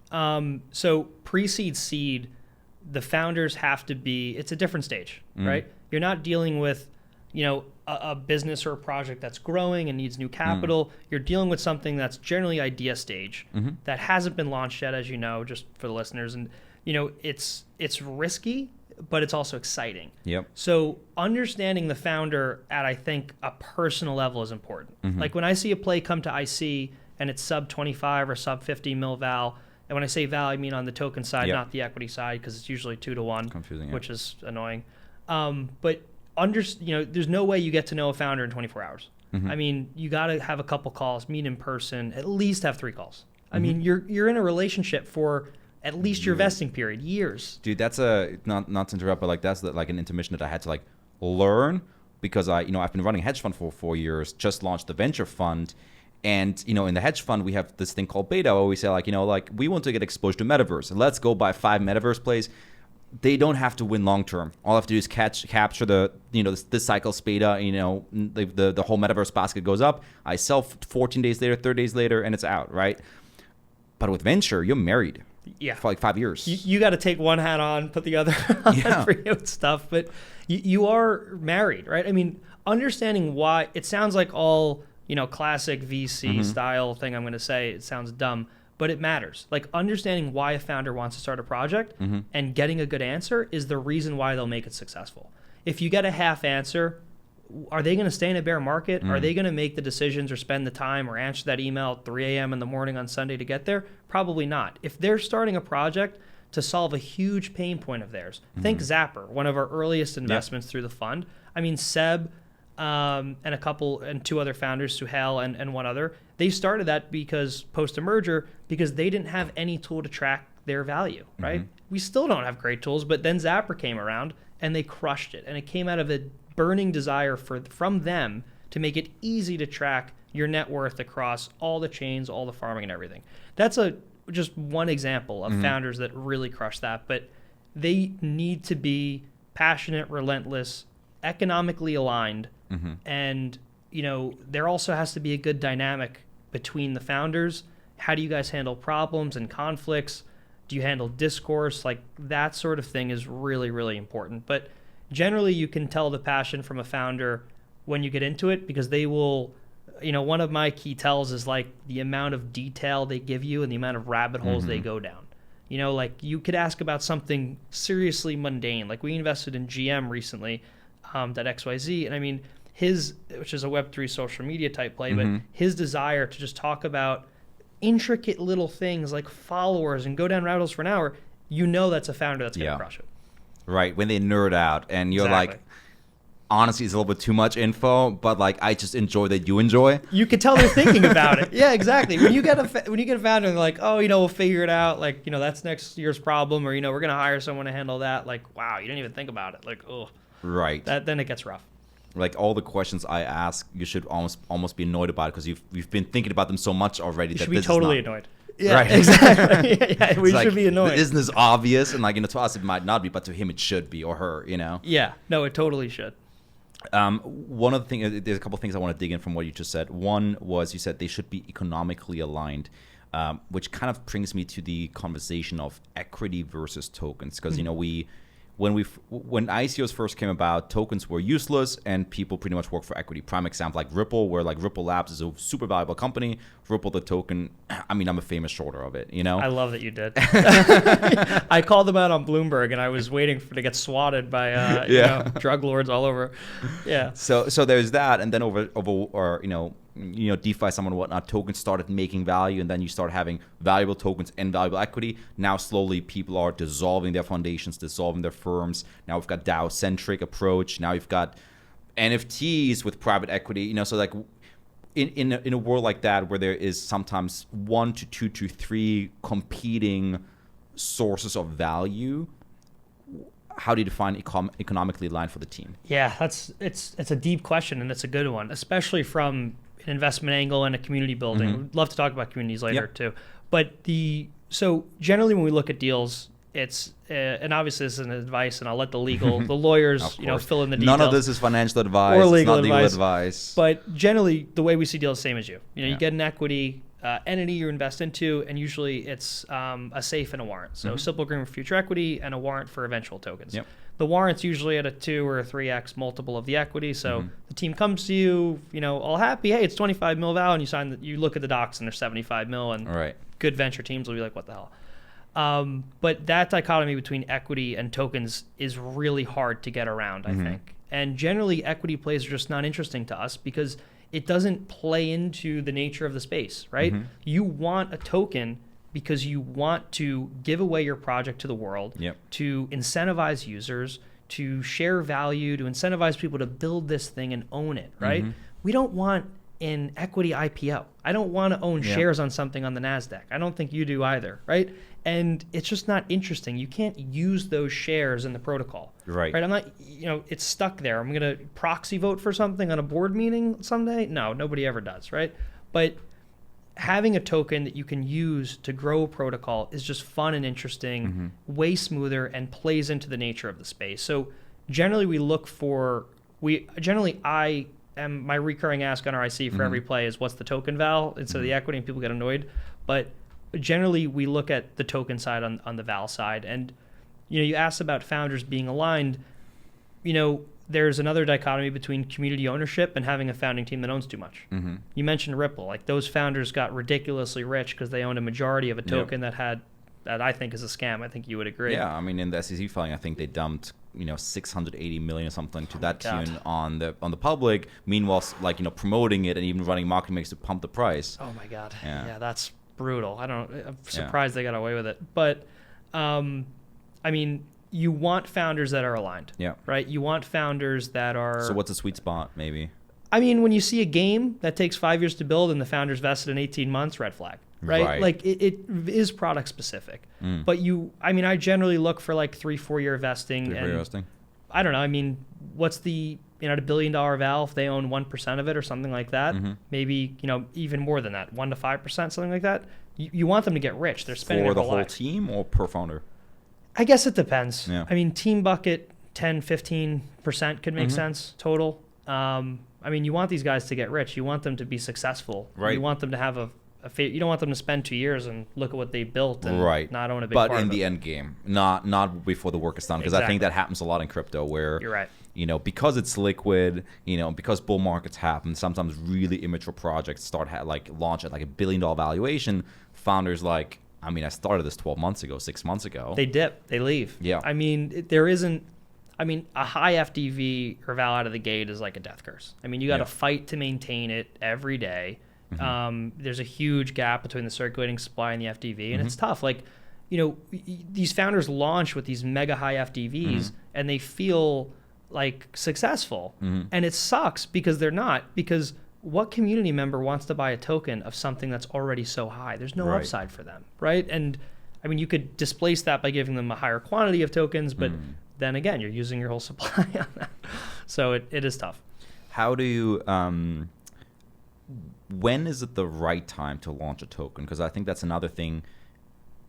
S2: So pre-seed, seed, the founders have to be, it's a different stage, right? You're not dealing with, a business or a project that's growing and needs new capital. You're dealing with something that's generally idea stage that hasn't been launched yet, as you know, just for the listeners. And, it's risky, but it's also exciting.
S1: Yep.
S2: So understanding the founder at, I think, a personal level is important. Like when I see a play come to IC and it's sub 25 or sub 50 mil val, and when I say val, I mean on the token side, not the equity side, because it's usually 2 to 1,
S1: confusing,
S2: which is annoying. But there's no way you get to know a founder in 24 hours. I mean, you got to have a couple calls, meet in person, at least have 3 calls. I mean, you're in a relationship for at least your vesting period, years. Dude,
S1: that's not to interrupt, but like that's like an intermission that I had to like learn, because I've been running a hedge fund for 4 years, just launched the venture fund. And, in the hedge fund, we have this thing called beta where we say like, we want to get exposed to Metaverse. Let's go buy 5 Metaverse plays. They don't have to win long term. All I have to do is capture the, this cycle's beta, the whole Metaverse basket goes up. I sell 14 days later, 30 days later, and it's out, right? But with venture, you're married.
S2: Yeah.
S1: For like 5 years.
S2: You got to take one hat on, put the other on for you and stuff. But you are married, right? I mean, understanding why, it sounds like all, classic VC style thing I'm going to say. It sounds dumb, but it matters. Like understanding why a founder wants to start a project and getting a good answer is the reason why they'll make it successful. If you get a half answer, are they going to stay in a bear market? Are they going to make the decisions or spend the time or answer that email at 3 a.m. in the morning on Sunday to get there? Probably not. If they're starting a project to solve a huge pain point of theirs, think Zapper, one of our earliest investments through the fund. I mean, Seb and 2 other founders, Suhail and one other, they started that because post a merger, because they didn't have any tool to track their value, right? We still don't have great tools, but then Zapper came around and they crushed it. And it came out of a burning desire from them to make it easy to track your net worth across all the chains, all the farming and everything. That's just one example of founders that really crush that, but they need to be passionate, relentless, economically aligned, and there also has to be a good dynamic between the founders. How do you guys handle problems and conflicts? Do you handle discourse? Like that sort of thing is really, really important. But generally, you can tell the passion from a founder when you get into it, because they will one of my key tells is like the amount of detail they give you and the amount of rabbit holes they go down. Like you could ask about something seriously mundane. Like we invested in GM recently, that XYZ, and I mean which is a Web3 social media type play, but his desire to just talk about intricate little things like followers and go down rabbit holes for an hour, that's a founder that's going to crush it.
S1: Right, when they nerd out and you're like, honestly, it's a little bit too much info, but like I just enjoy that you enjoy.
S2: You can tell they're thinking about it. Yeah, exactly. When you get a founder and they're like, oh, we'll figure it out. Like, that's next year's problem, or we're gonna hire someone to handle that. Like, wow, you didn't even think about it. Like, oh,
S1: right.
S2: Then it gets rough.
S1: Like all the questions I ask, you should almost be annoyed about it because you've been thinking about them so much already.
S2: You should be totally annoyed. Yeah,
S1: right.
S2: Exactly. Yeah, we should be annoyed.
S1: Isn't this obvious? And to us it might not be, but to him it should be, or her.
S2: Yeah. No, it totally should.
S1: One of the things, there's a couple of things I want to dig in from what you just said. One was you said they should be economically aligned, which kind of brings me to the conversation of equity versus tokens, because when ICOs first came about, tokens were useless and people pretty much work for equity. Prime example, like Ripple, where like Ripple Labs is a super valuable company. Ripple, the token, I'm a famous shorter of it,
S2: I love that you did. I called them out on Bloomberg and I was waiting to get swatted by drug lords all over. Yeah.
S1: So there's that, and then over DeFi, someone and whatnot, tokens started making value, and then you start having valuable tokens and valuable equity. Now slowly people are dissolving their foundations, dissolving their firms. Now we've got DAO-centric approach. Now you've got NFTs with private equity. So like in a world like that where there is sometimes 1 to 2 to 3 competing sources of value, how do you define economically aligned for the team? Yeah,
S2: it's a deep question, and it's a good one, especially from an investment angle and a community building. We'd love to talk about communities later too. But so generally when we look at deals, it's and obviously this is an advice, and I'll let the lawyers fill in the details.
S1: None of this is financial advice
S2: or legal
S1: advice.
S2: But generally the way we see deals, same as you. You get an equity entity you invest into, and usually it's a safe and a warrant. So simple agreement for future equity and a warrant for eventual tokens. The warrant's usually at a 2 or a 3x multiple of the equity. So the team comes to you, all happy, hey, it's 25 mil val, and you look at the docs and there's 75 mil, and good venture teams will be like, what the hell? But that dichotomy between equity and tokens is really hard to get around, I think. And generally equity plays are just not interesting to us because it doesn't play into the nature of the space, right? You want a token because you want to give away your project to the world, to incentivize users, to share value, to incentivize people to build this thing and own it, right? We don't want an equity IPO. I don't want to own shares on something on the NASDAQ. I don't think you do either, right? And it's just not interesting. You can't use those shares in the protocol. Right. I'm not, it's stuck there. I'm going to proxy vote for something on a board meeting someday. No, nobody ever does, right? But having a token that you can use to grow a protocol is just fun and interesting, way smoother, and plays into the nature of the space. So generally my recurring ask on our IC for every play is what's the token val instead of the equity, and people get annoyed. But generally we look at the token side on the val side. And you asked about founders being aligned. There's another dichotomy between community ownership and having a founding team that owns too much. You mentioned Ripple. Like those founders got ridiculously rich because they owned a majority of a token that I think is a scam. I think you would agree.
S1: Yeah, in the SEC filing, I think they dumped 680 million or something to that tune on the public. Meanwhile, promoting it and even running marketing makes to pump the price.
S2: Oh my God. Yeah, that's brutal. I'm surprised they got away with it. But you want founders that are aligned. Right? You want founders that are.
S1: So what's a sweet spot, maybe?
S2: When you see a game that takes 5 years to build and the founder's vested in 18 months, red flag. Right? Like it is product specific. But I generally look for like 3-4 year vesting. I don't know. What's the, at $1 billion val, if they own 1% of it or something like that, maybe, even more than that, 1 to 5%, something like that. You want them to get rich. They're spending
S1: for the whole team or per founder?
S2: I guess it depends. Team bucket, 10, 15% could make sense total. You want these guys to get rich. You want them to be successful. Right. You want them to have you don't want them to spend 2 years and look at what they built and not own a big part of it.
S1: But in the end game, not before the work is done, because I think that happens a lot in crypto where
S2: you're right.
S1: because it's liquid, because bull markets happen, sometimes really immature projects start launch at like $1 billion valuation. Founders I started this 12 months ago, 6 months ago.
S2: They dip, they leave.
S1: Yeah.
S2: A high FDV or val out of the gate is like a death curse. You got to fight to maintain it every day. There's a huge gap between the circulating supply and the FDV, and it's tough. These founders launch with these mega high FDVs, and they feel like successful, and it sucks because they're not. Because what community member wants to buy a token of something that's already so high? There's no upside for them, right? And you could displace that by giving them a higher quantity of tokens, but then again, you're using your whole supply on that. So it is tough.
S1: How do you, when is it the right time to launch a token? Because I think that's another thing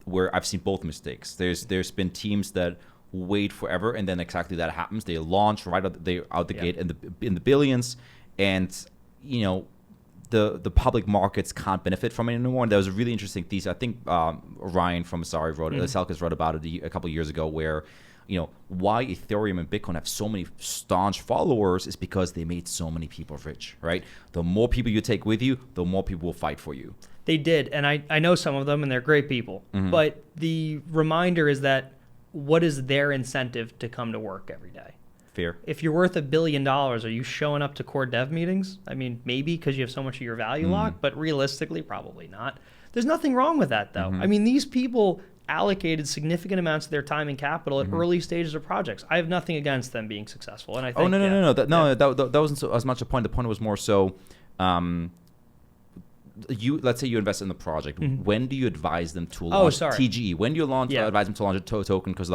S1: where I've seen both mistakes. There's been teams that wait forever, and then exactly that happens. They launch right out the gate in the billions, and the public markets can't benefit from it anymore. And there was a really interesting thesis. I think Ryan from Asari Selkis wrote about it a couple of years ago, where why Ethereum and Bitcoin have so many staunch followers is because they made so many people rich, right? The more people you take with you, the more people will fight for you.
S2: They did, and I know some of them, and they're great people. But the reminder is that what is their incentive to come to work every day?
S1: Fair.
S2: If you're worth $1 billion, are you showing up to core dev meetings? Maybe because you have so much of your value locked, but realistically, probably not. There's nothing wrong with that, though. These people allocated significant amounts of their time and capital at early stages of projects. I have nothing against them being successful, and I think
S1: no. That wasn't so as much a point. The point was more so. Let's say you invest in the project. When do you advise them to launch TGE? When do you advise them to launch a token? Because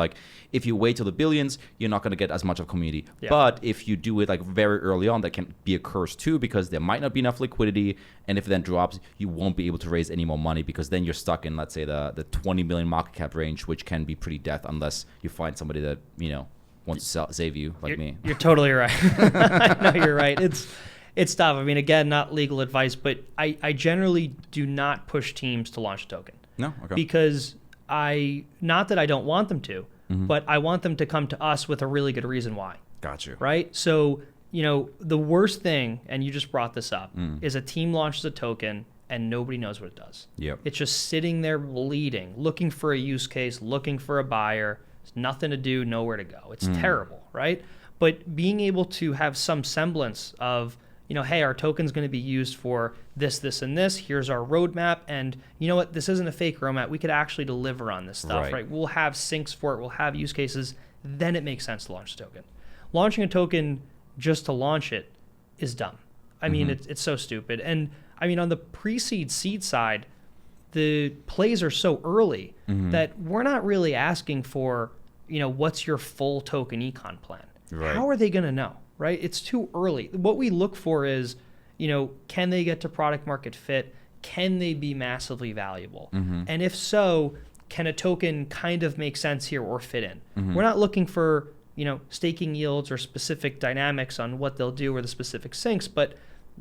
S1: if you wait till the billions, you're not going to get as much of a community. But if you do it very early on, that can be a curse too, because there might not be enough liquidity, and if it then drops, you won't be able to raise any more money, because then you're stuck in, let's say, the 20 million market cap range, which can be pretty death unless you find somebody that wants to save you, me.
S2: You're totally right. No, you're right. It's tough. Again, not legal advice, but I generally do not push teams to launch a token.
S1: No? Okay.
S2: Because not that I don't want them to, but I want them to come to us with a really good reason why.
S1: Got you.
S2: Right? So, the worst thing, and you just brought this up, is a team launches a token and nobody knows what it does.
S1: Yep.
S2: It's just sitting there bleeding, looking for a use case, looking for a buyer. There's nothing to do, nowhere to go. It's terrible, right? But being able to have some semblance of, hey, our token's going to be used for this, this, and this. Here's our roadmap. And you know what? This isn't a fake roadmap. We could actually deliver on this stuff, right? We'll have syncs for it. We'll have use cases. Then it makes sense to launch a token. Launching a token just to launch it is dumb. It's so stupid. And on the pre-seed seed side, the plays are so early that we're not really asking for, what's your full token econ plan? Right. How are they going to know? Right? It's too early. What we look for is, can they get to product market fit? Can they be massively valuable? And if so, can a token kind of make sense here or fit in? We're not looking for, staking yields or specific dynamics on what they'll do or the specific syncs, but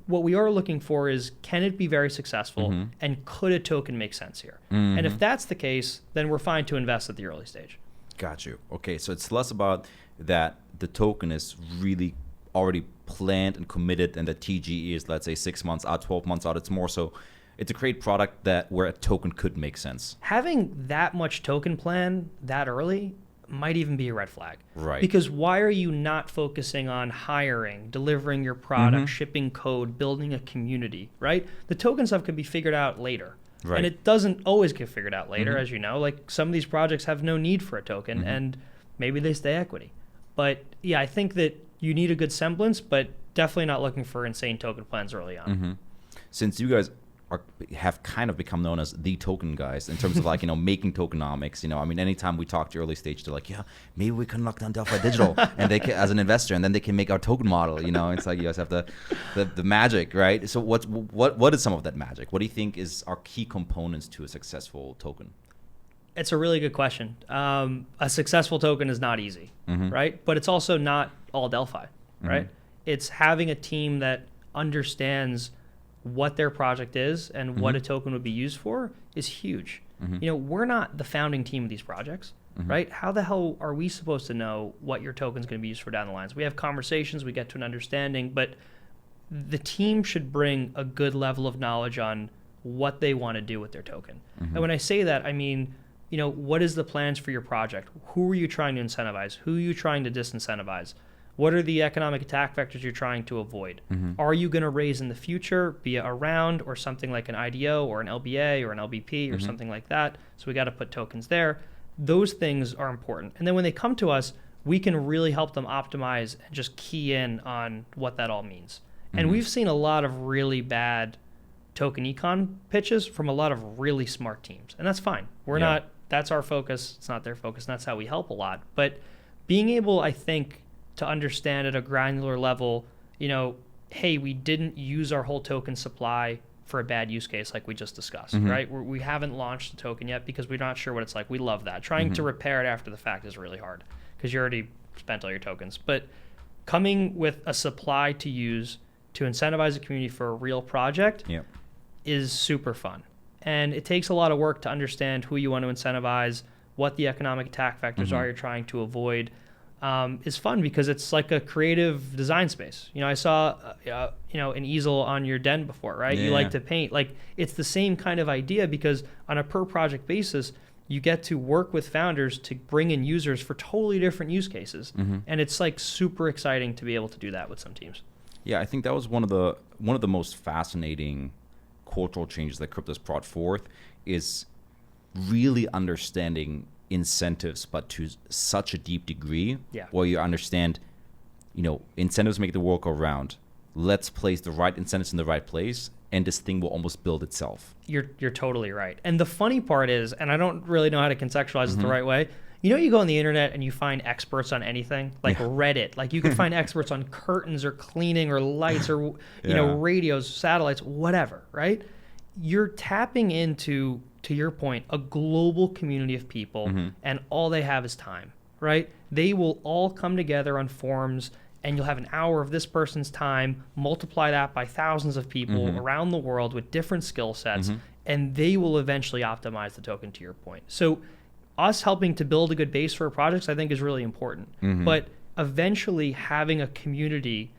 S2: what we are looking for is, can it be very successful and could a token make sense here? And if that's the case, then we're fine to invest at the early stage.
S1: Got you. Okay, so it's less about that the token is really already planned and committed, and the TGE is, let's say, 6 months out, 12 months out. It's more so it's a great product where a token could make sense.
S2: Having that much token plan that early might even be a red flag.
S1: Right.
S2: Because why are you not focusing on hiring, delivering your product, shipping code, building a community, right? The token stuff can be figured out later. Right. And it doesn't always get figured out later, as you know. Some of these projects have no need for a token, and maybe they stay equity. But yeah, I think that you need a good semblance, but definitely not looking for insane token plans early on.
S1: Since you guys have kind of become known as the token guys in terms of making tokenomics, anytime we talk to early stage, they're like, yeah, maybe we can lock down Delphi Digital and they can, as an investor, and then they can make our token model. It's like you guys have the magic, right? So what is some of that magic? What do you think is our key components to a successful token?
S2: It's a really good question. A successful token is not easy, right? But it's also not all Delphi, right? It's having a team that understands what their project is and what a token would be used for is huge. We're not the founding team of these projects. right? How the hell are we supposed to know what your token's going to be used for down the lines? We have conversations, we get to an understanding, but the team should bring a good level of knowledge on what they want to do with their token. And when I say that, I mean, what is the plans for your project? Who are you trying to incentivize? Who are you trying to disincentivize? What are the economic attack vectors you're trying to avoid? Are you going to raise in the future via a round or something like an IDO or an LBA or an LBP or something like that? So we got to put tokens there. Those things are important. And then when they come to us, we can really help them optimize and just key in on what that all means. And we've seen a lot of really bad token econ pitches from a lot of really smart teams. And that's fine. We're not, that's our focus. It's not their focus. And that's how we help a lot. But being able, I think, to understand at a granular level, hey, we didn't use our whole token supply for a bad use case like we just discussed, right? We haven't launched the token yet because we're not sure what it's like. We love that. Trying to repair it after the fact is really hard because you already spent all your tokens. But coming with a supply to use to incentivize a community for a real project is super fun. And it takes a lot of work to understand who you want to incentivize, what the economic attack vectors are you're trying to avoid. Is fun because it's like a creative design space. I saw, an easel on your den before, right? You like to paint. Like, it's the same kind of idea because on a per project basis, you get to work with founders to bring in users for totally different use cases. And it's like super exciting to be able to do that with some teams.
S1: Yeah, I think that was one of the most fascinating cultural changes that crypto's brought forth is really understanding incentives, but to such a deep degree where you understand, incentives make the world go round. Let's place the right incentives in the right place, and this thing will almost build itself.
S2: You're totally right. And the funny part is, and I don't really know how to conceptualize it the right way, you go on the internet and you find experts on anything, like Reddit. Like, you can find experts on curtains or cleaning or lights or, radios, satellites, whatever, right? You're tapping into, to your point, a global community of people, and all they have is time, right? They will all come together on forums, and you'll have an hour of this person's time, multiply that by thousands of people around the world with different skill sets, and they will eventually optimize the token, to your point. So us helping to build a good base for our projects, I think, is really important. But eventually having a community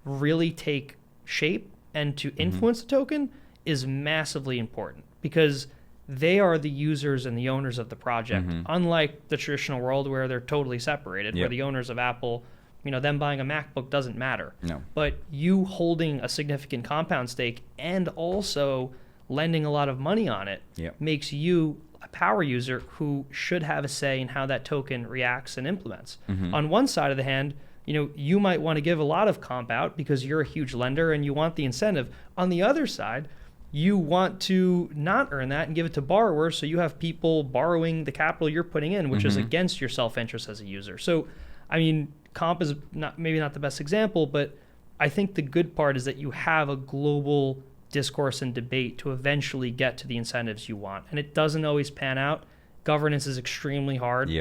S2: really take shape and to influence the token is massively important because they are the users and the owners of the project, unlike the traditional world where they're totally separated, where the owners of Apple, them buying a MacBook doesn't matter. But you holding a significant compound stake and also lending a lot of money on it makes you a power user who should have a say in how that token reacts and implements. On one side of the hand, you might want to give a lot of comp out because you're a huge lender and you want the incentive. On the other side, you want to not earn that and give it to borrowers, so you have people borrowing the capital you're putting in, which is against your self-interest as a user. So, I mean, comp is maybe not the best example, but I think the good part is that you have a global discourse and debate to eventually get to the incentives you want. And it doesn't always pan out. Governance is extremely hard.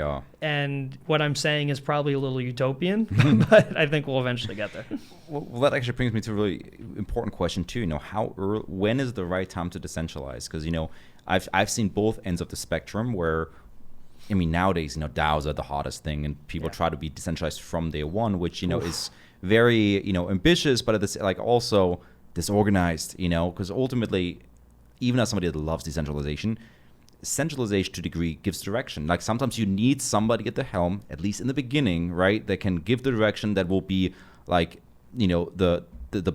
S2: And what I'm saying is probably a little utopian, but I think we'll eventually get there.
S1: Well, that actually brings me to a really important question too. When is the right time to decentralize? Because I've seen both ends of the spectrum where, nowadays DAOs are the hottest thing, and people try to be decentralized from day one, which is very ambitious, but at this also disorganized. Because ultimately, even as somebody that loves decentralization, centralization to a degree gives direction. Like, sometimes you need somebody at the helm, at least in the beginning, right, that can give the direction that will be like, the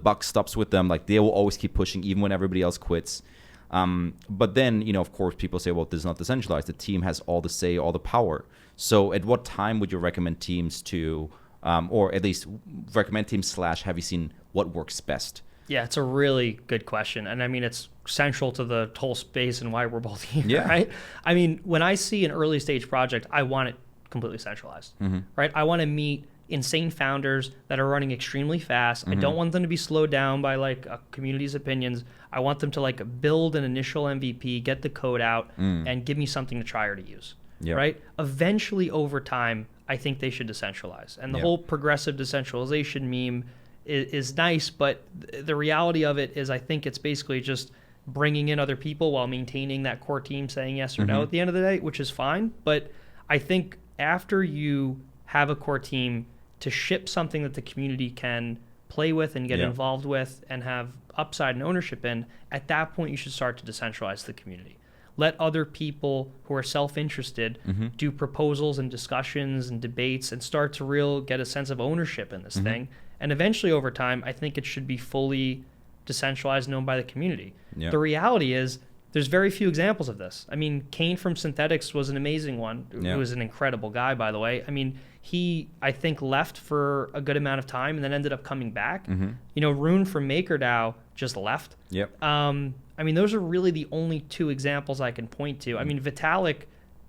S1: buck stops with them. Like, they will always keep pushing even when everybody else quits. But then, of course, people say, well, this is not decentralized. The team has all the say, all the power. So at what time would you recommend teams to, or at least recommend teams / have you seen what works best?
S2: Yeah, it's a really good question. And I mean, it's central to the whole space and why we're both here, right? I mean, when I see an early stage project, I want it completely centralized, right? I want to meet insane founders that are running extremely fast. I don't want them to be slowed down by like a community's opinions. I want them to like build an initial MVP, get the code out, and give me something to try or to use, right? Eventually, over time, I think they should decentralize. And the whole progressive decentralization meme is nice, but the reality of it is I think it's basically just bringing in other people while maintaining that core team saying yes or no at the end of the day, which is fine. But I think after you have a core team to ship something that the community can play with and get involved with and have upside and ownership in, at that point you should start to decentralize the community. Let other people who are self-interested do proposals and discussions and debates and start to get a sense of ownership in this thing. And eventually over time, I think it should be fully decentralized and owned by the community.
S1: Yeah.
S2: The reality is there's very few examples of this. I mean, Kane from Synthetics was an amazing one.
S1: Yeah.
S2: He was an incredible guy, by the way. I mean, he, I think, left for a good amount of time and then ended up coming back. You know, Rune from MakerDAO just left.
S1: Yep.
S2: I mean, those are really the only two examples I can point to. I mean, Vitalik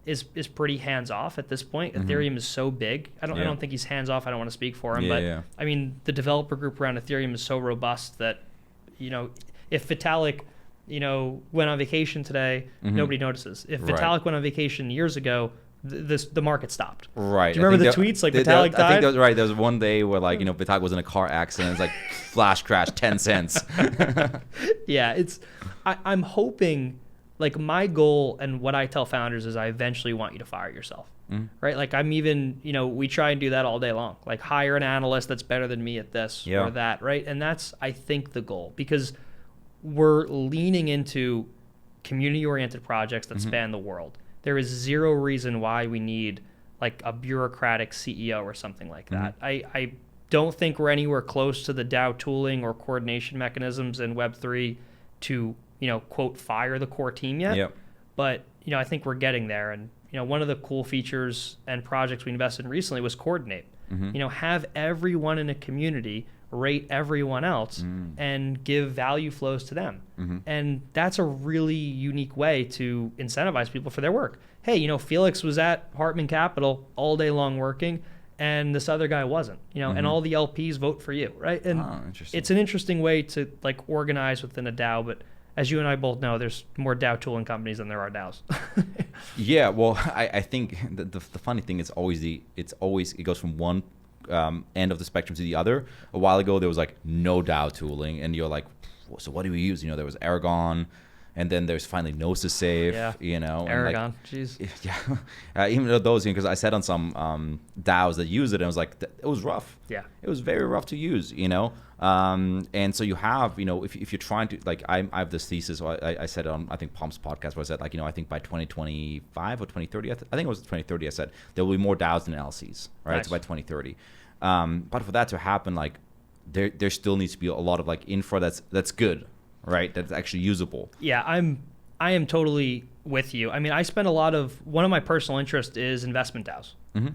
S2: is pretty hands-off at this point. Ethereum is so big. I don't think he's hands-off. I don't want to speak for him. But I mean, the developer group around Ethereum is so robust that, you know, if Vitalik, you know, went on vacation today, nobody notices. If Vitalik went on vacation years ago, the market stopped.
S1: Right.
S2: Do you remember the tweets like Vitalik died?
S1: I think that was right. There was one day where, like, you know, Vitalik was in a car accident. It's like flash crash, 10 cents.
S2: Yeah, I'm hoping, like, my goal and what I tell founders is I eventually want you to fire yourself. Right? Like, I'm even, you know, we try and do that all day long. Like, hire an analyst that's better than me at this or that, right? And that's, I think, the goal, because we're leaning into community-oriented projects that span the world. There is zero reason why we need, like, a bureaucratic CEO or something like that. I don't think we're anywhere close to the DAO tooling or coordination mechanisms in Web3 to, you know, quote, fire the core team yet. But, you know, I think we're getting there. And, you know, one of the cool features and projects we invested in recently was Coordinate. You know, have everyone in a community rate everyone else and give value flows to them. And that's a really unique way to incentivize people for their work. Hey, you know, Felix was at Hartmann Capital all day long working, and this other guy wasn't, you know, and all the LPs vote for you, right? And it's an interesting way to, like, organize within a DAO, but as you and I both know, there's more DAO tooling companies than there are DAOs.
S1: Yeah, well, I think the funny thing is it goes from one end of the spectrum to the other. A while ago, there was, like, no DAO tooling, and you're like, so what do we use? You know, there was Aragon, and then there's finally Gnosis Safe, you know.
S2: Aragon, jeez.
S1: Yeah, even those, because I sat on some DAOs that use it, and it was like, it was rough.
S2: Yeah. It
S1: was very rough to use, you know. And so you have, you know, if you're trying to, like, I have this thesis, I said on, I think, Pump's podcast, where I said, like, you know, I think by 2025 or 2030, I think it was 2030, I said, there will be more DAOs than LCs, right? Nice. So by 2030. But for that to happen, like, there still needs to be a lot of, like, infra that's good, right? That's actually usable.
S2: Yeah, I am totally with you. I mean, I spend one of my personal interests is investment DAOs.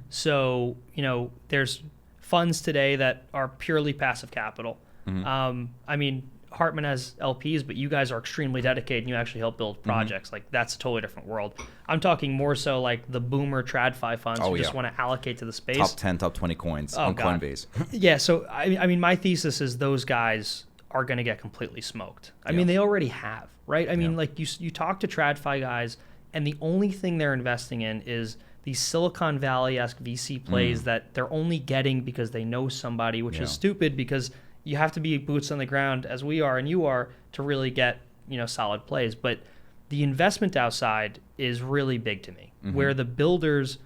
S2: So, you know, there's funds today that are purely passive capital. I mean, Hartmann has LPs, but you guys are extremely dedicated and you actually help build projects. Like, that's a totally different world. I'm talking more so like the boomer TradFi funds who just want to allocate to the space.
S1: Top 10, top 20 coins on Coinbase.
S2: Yeah, so I mean, my thesis is those guys are going to get completely smoked. I mean, they already have, right? I mean, like, you talk to TradFi guys, and the only thing they're investing in is these Silicon Valley-esque VC plays that they're only getting because they know somebody, which is stupid, because you have to be boots on the ground, as we are and you are, to really get, you know, solid plays. But the investment DAO side is really big to me, where the builders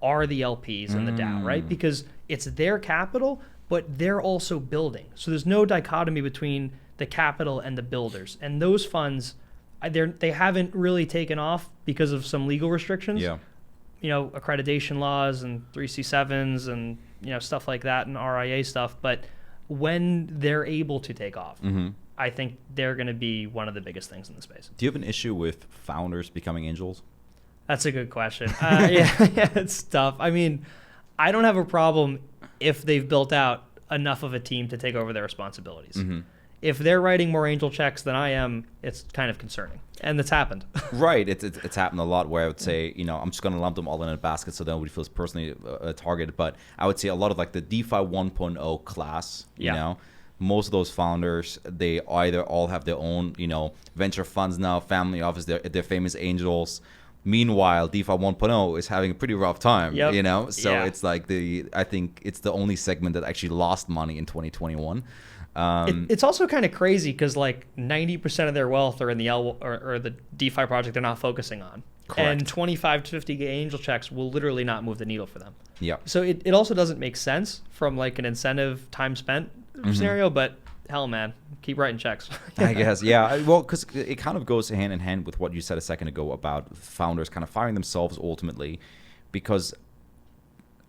S2: are the LPs in the DAO, right? Because it's their capital, but they're also building. So there's no dichotomy between the capital and the builders. And those funds, they haven't really taken off because of some legal restrictions. You know, accreditation laws and 3C7s and, you know, stuff like that, and RIA stuff. But when they're able to take off, I think they're going to be one of the biggest things in the space.
S1: Do you have an issue with founders becoming angels?
S2: That's a good question. Yeah, it's tough. I mean, I don't have a problem if they've built out enough of a team to take over their responsibilities. If they're writing more angel checks than I am, it's kind of concerning. And it's happened.
S1: Right. It's happened a lot, where I would say, you know, I'm just going to lump them all in a basket so nobody feels personally targeted. But I would say a lot of, like, the DeFi 1.0 class, you know, most of those founders, they either all have their own, you know, venture funds now, family office, they're famous angels. Meanwhile, DeFi 1.0 is having a pretty rough time, you know? So it's like I think it's the only segment that actually lost money in 2021.
S2: It's also kind of crazy because, like, 90% of their wealth are in the or the DeFi project they're not focusing on. And 25 to 50 angel checks will literally not move the needle for them.
S1: Yeah.
S2: So it also doesn't make sense from like an incentive time spent scenario, but hell, man, keep writing checks.
S1: I guess, yeah. Well, because it kind of goes hand in hand with what you said a second ago about founders kind of firing themselves ultimately, because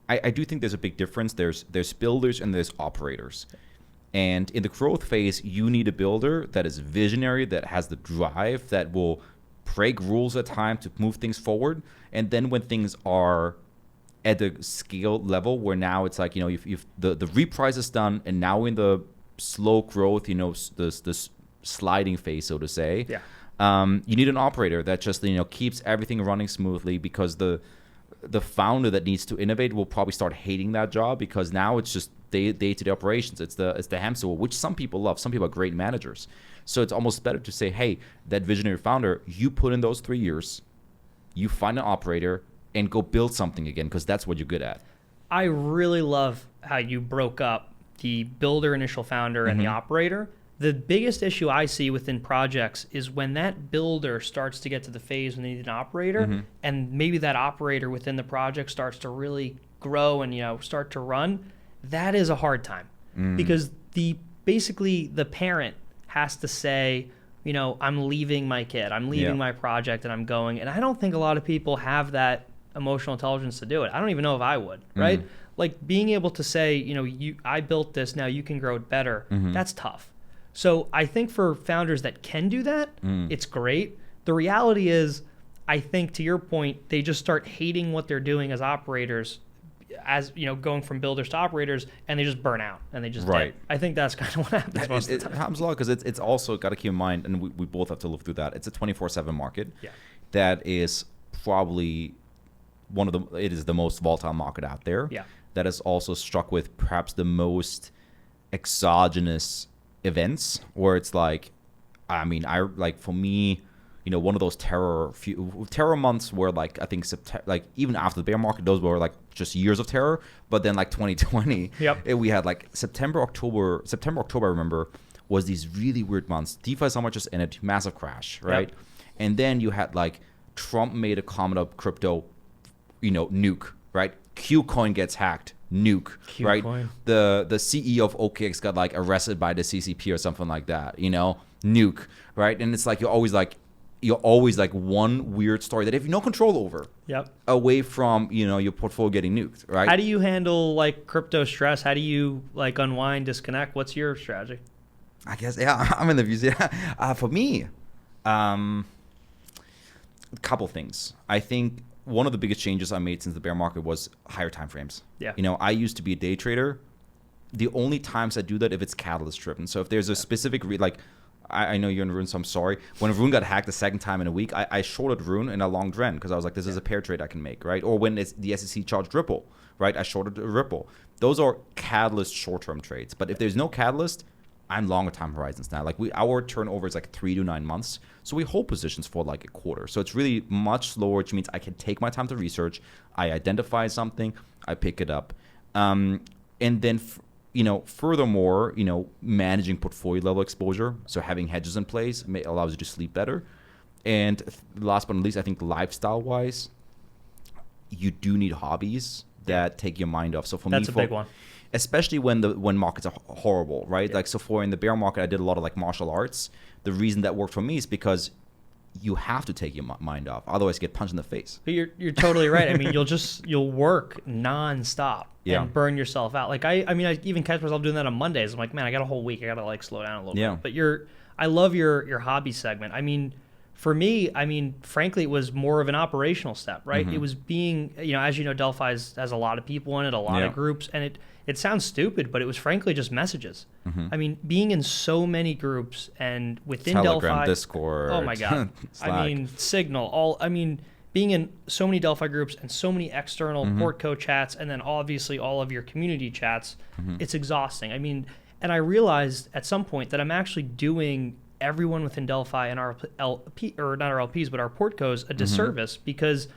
S1: I do think there's a big difference. There's builders and there's operators. And in the growth phase, you need a builder that is visionary, that has the drive, that will break rules at time to move things forward. And then when things are at the scale level where now it's like, if the reprice is done and now in the slow growth, the sliding phase, so to say, you need an operator that just, keeps everything running smoothly, because the founder that needs to innovate will probably start hating that job, because now it's just day-to-day operations. It's the hamster wheel, which some people love. Some people are great managers. So it's almost better to say, hey, that visionary founder, you put in those 3 years, you find an operator and go build something again, because that's what you're good at.
S2: I really love how you broke up the builder, initial founder, and the operator. The biggest issue I see within projects is when that builder starts to get to the phase when they need an operator, and maybe that operator within the project starts to really grow and start to run. That is a hard time, because basically the parent has to say, I'm leaving my kid, I'm leaving my project, and I'm going. And I don't think a lot of people have that emotional intelligence to do it. I don't even know if I would, right? Like being able to say, I built this, now you can grow it better. That's tough. So I think for founders that can do that, it's great. The reality is, I think to your point, they just start hating what they're doing as operators, as going from builders to operators, and they just burn out and they just dead. I think that's kind of what happens most of the time.
S1: It happens a lot, because it's also got to keep in mind, and we both have to live through that. It's a 24/7 market that is probably it is the most volatile market out there. That is also struck with perhaps the most exogenous events, where it's like, for me, one of those terror months where, like, I think even after the bear market, those were like just years of terror. But then like 2020, we had like September, October, I remember, was these really weird months. DeFi summer just ended, massive crash, right? And then you had like Trump made a comment of crypto, nuke, right? Qcoin gets hacked, nuke, right? The CEO of OKX got like arrested by the CCP or something like that, nuke, right? And it's like you're always like one weird story that you have no control over. Away from your portfolio getting nuked, right?
S2: How do you handle like crypto stress? How do you like unwind, disconnect? What's your strategy?
S1: I guess I'm in the views. For me, a couple things. I think one of the biggest changes I made since the bear market was higher time frames. I used to be a day trader. The only times I do that if it's catalyst driven. So if there's a specific I know you're in Rune, so I'm sorry. When Rune got hacked the second time in a week, I shorted Rune in a long trend, because I was like, this is a pair trade I can make, right? Or when the SEC charged Ripple, right? I shorted Ripple. Those are catalyst short-term trades. But if there's no catalyst, I'm longer time horizons now. Like our turnover is like 3 to 9 months. So we hold positions for like a quarter. So it's really much slower, which means I can take my time to research. I identify something, I pick it up. And then furthermore, managing portfolio level exposure, so having hedges in place allows you to sleep better. And last but not least, I think lifestyle-wise, you do need hobbies that take your mind off. So for me,
S2: that's a big one,
S1: especially when markets are horrible, right? Like so, in the bear market, I did a lot of like martial arts. The reason that worked for me is because you have to take your mind off, otherwise you get punched in the face.
S2: But you're totally right. I mean, you'll work nonstop and burn yourself out. Like I even catch myself doing that on Mondays. I'm like, man, I got a whole week. I gotta like slow down a little bit. But I love your hobby segment. I mean, for me, frankly, it was more of an operational step, right? It was being, as you know, Delphi has a lot of people in it, a lot of groups, and it sounds stupid, but it was frankly just messages. I mean, being in so many groups and within
S1: Telegram,
S2: Delphi,
S1: Discord,
S2: oh my God, Signal, being in so many Delphi groups and so many external Portco chats, and then obviously all of your community chats, it's exhausting. And I realized at some point that I'm actually doing everyone within Delphi and our LP, or not our LPs, but our Portcos a disservice, because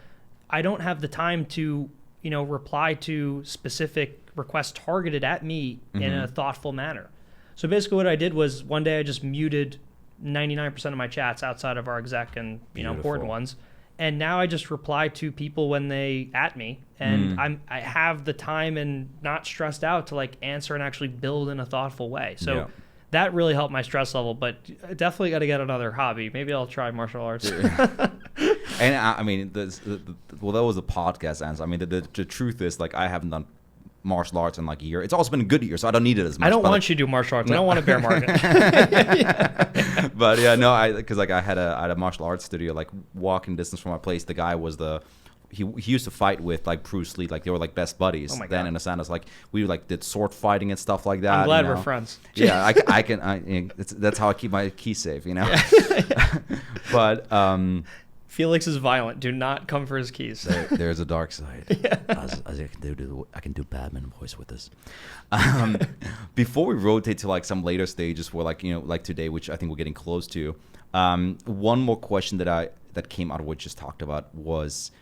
S2: I don't have the time to, reply to specific requests targeted at me in a thoughtful manner. So basically what I did was one day I just muted 99% of my chats outside of our exec and, important ones. And now I just reply to people when they at me, and I have the time and not stressed out to like answer and actually build in a thoughtful way. So that really helped my stress level, but definitely got to get another hobby. Maybe I'll try martial arts.
S1: And I mean, well, that was a podcast answer. I mean, the truth is, like, I haven't done martial arts in like a year. It's also been a good year, so I don't need it as much.
S2: I don't want you to do martial arts. I don't want to bear market.
S1: But yeah, no, because like I had a martial arts studio like walking distance from my place. The guy was he used to fight with like Bruce Lee, like they were like best buddies.
S2: Oh my
S1: then
S2: God.
S1: in a sense, like we like did sword fighting and stuff like that.
S2: I'm glad
S1: you know?
S2: we're friends.
S1: Yeah, that's how I keep my key safe, you know. But
S2: Felix is violent. Do not come for his keys.
S1: there's a dark side. As I can do Batman voice with this. Before we rotate to like some later stages, where like like today, which I think we're getting close to. One more question that came out of what we just talked about was,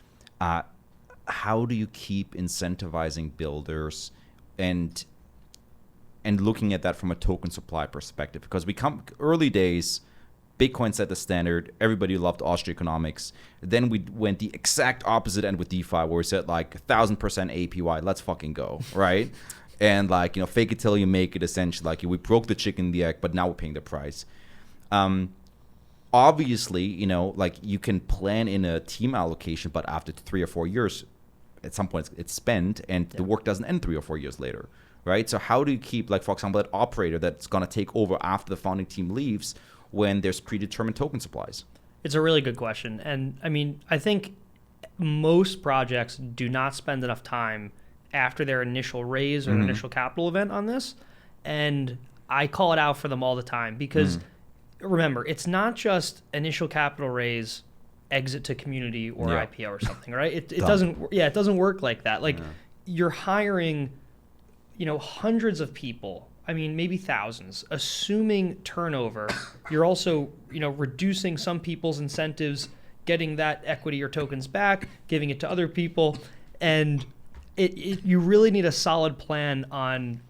S1: how do you keep incentivizing builders and looking at that from a token supply perspective? Because we come early days. Bitcoin set the standard. Everybody loved Tokenomics. Then we went the exact opposite end with DeFi, where we said like 1,000% APY. Let's fucking go, right? And like fake it till you make it. Essentially, like we broke the chicken and the egg, but now we're paying the price. Obviously, like you can plan in a team allocation, but after 3 or 4 years, at some point it's spent, and the work doesn't end 3 or 4 years later, right? So how do you keep, like for example, that operator that's gonna take over after the founding team leaves, when there's predetermined token supplies?
S2: It's a really good question. And I mean, I think most projects do not spend enough time after their initial raise or initial capital event on this. And I call it out for them all the time because remember, it's not just initial capital raise, exit to community or IPO or something, right? It doesn't work like that. Like you're hiring, hundreds of people. I mean, maybe thousands, assuming turnover. You're also, reducing some people's incentives, getting that equity or tokens back, giving it to other people. And you really need a solid plan on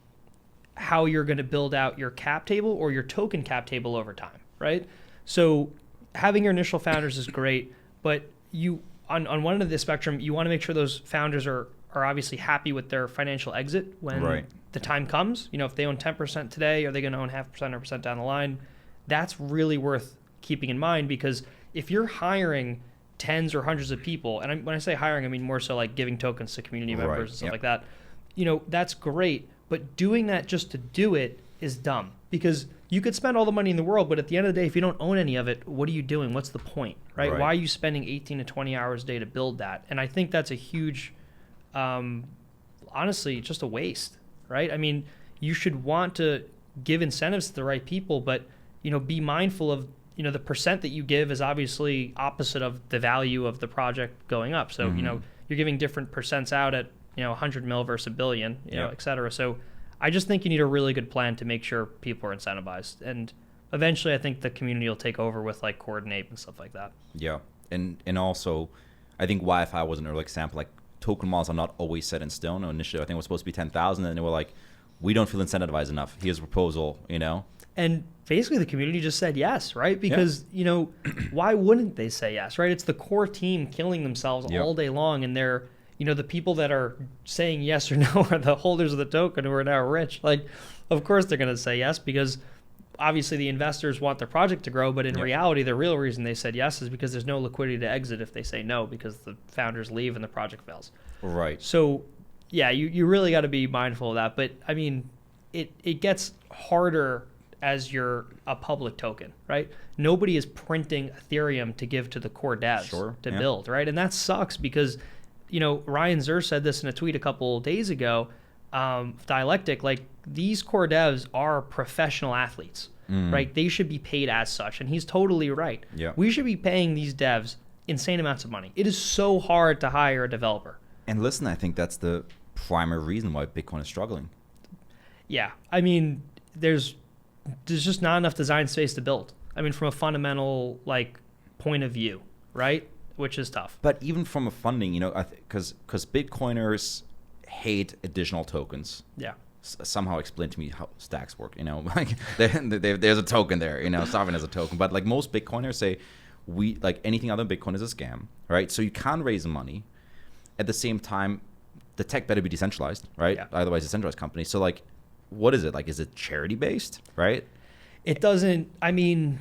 S2: how you're going to build out your cap table or your token cap table over time, right? So having your initial founders is great, but you on one end of the spectrum, you want to make sure those founders are obviously happy with their financial exit when the time comes. If they own 10% today, are they going to own 0.5% or percent down the line? That's really worth keeping in mind, because if you're hiring tens or hundreds of people, and when I say hiring, I mean more so like giving tokens to community members and stuff like that, that's great. But doing that just to do it is dumb, because you could spend all the money in the world, but at the end of the day, if you don't own any of it, what are you doing? What's the point, right? Why are you spending 18 to 20 hours a day to build that? And I think that's a huge, honestly, just a waste, right? I mean, you should want to give incentives to the right people, but, be mindful of, the percent that you give is obviously opposite of the value of the project going up. So, you're giving different percents out at, 100 mil versus a billion, et cetera. So I just think you need a really good plan to make sure people are incentivized. And eventually I think the community will take over with like Coordinate and stuff like that.
S1: Yeah. And also, I think Wi-Fi was an early example. Like token models are not always set in stone. Initially, I think it was supposed to be 10,000, and they were like, we don't feel incentivized enough. Here's a proposal,
S2: And basically the community just said yes, right? Because, why wouldn't they say yes, right? It's the core team killing themselves all day long, and they're, the people that are saying yes or no are the holders of the token who are now rich. Like, of course they're going to say yes, because obviously the investors want their project to grow, but in reality, the real reason they said yes is because there's no liquidity to exit if they say no, because the founders leave and the project fails.
S1: Right.
S2: So, yeah, you really got to be mindful of that. But, I mean, it gets harder as you're a public token, right? Nobody is printing Ethereum to give to the core devs to build, right? And that sucks because, Ryan Zur said this in a tweet a couple days ago, Dialectic, like these core devs are professional athletes, right? They should be paid as such. And he's totally right.
S1: Yeah.
S2: We should be paying these devs insane amounts of money. It is so hard to hire a developer.
S1: And listen, I think that's the primary reason why Bitcoin is struggling.
S2: Yeah. I mean, there's just not enough design space to build. I mean, from a fundamental point of view, right? Which is tough.
S1: But even from a funding, because Bitcoiners hate additional tokens.
S2: Yeah.
S1: Somehow explain to me how stacks work. Like there's a token there. Sovereign has a token, but like most Bitcoiners say, we like anything other than Bitcoin is a scam, right? So you can't raise money. At the same time, the tech better be decentralized, right?
S2: Yeah.
S1: Otherwise, a centralized company. So like, what is it? Like, is it charity based, right?
S2: It doesn't, I mean,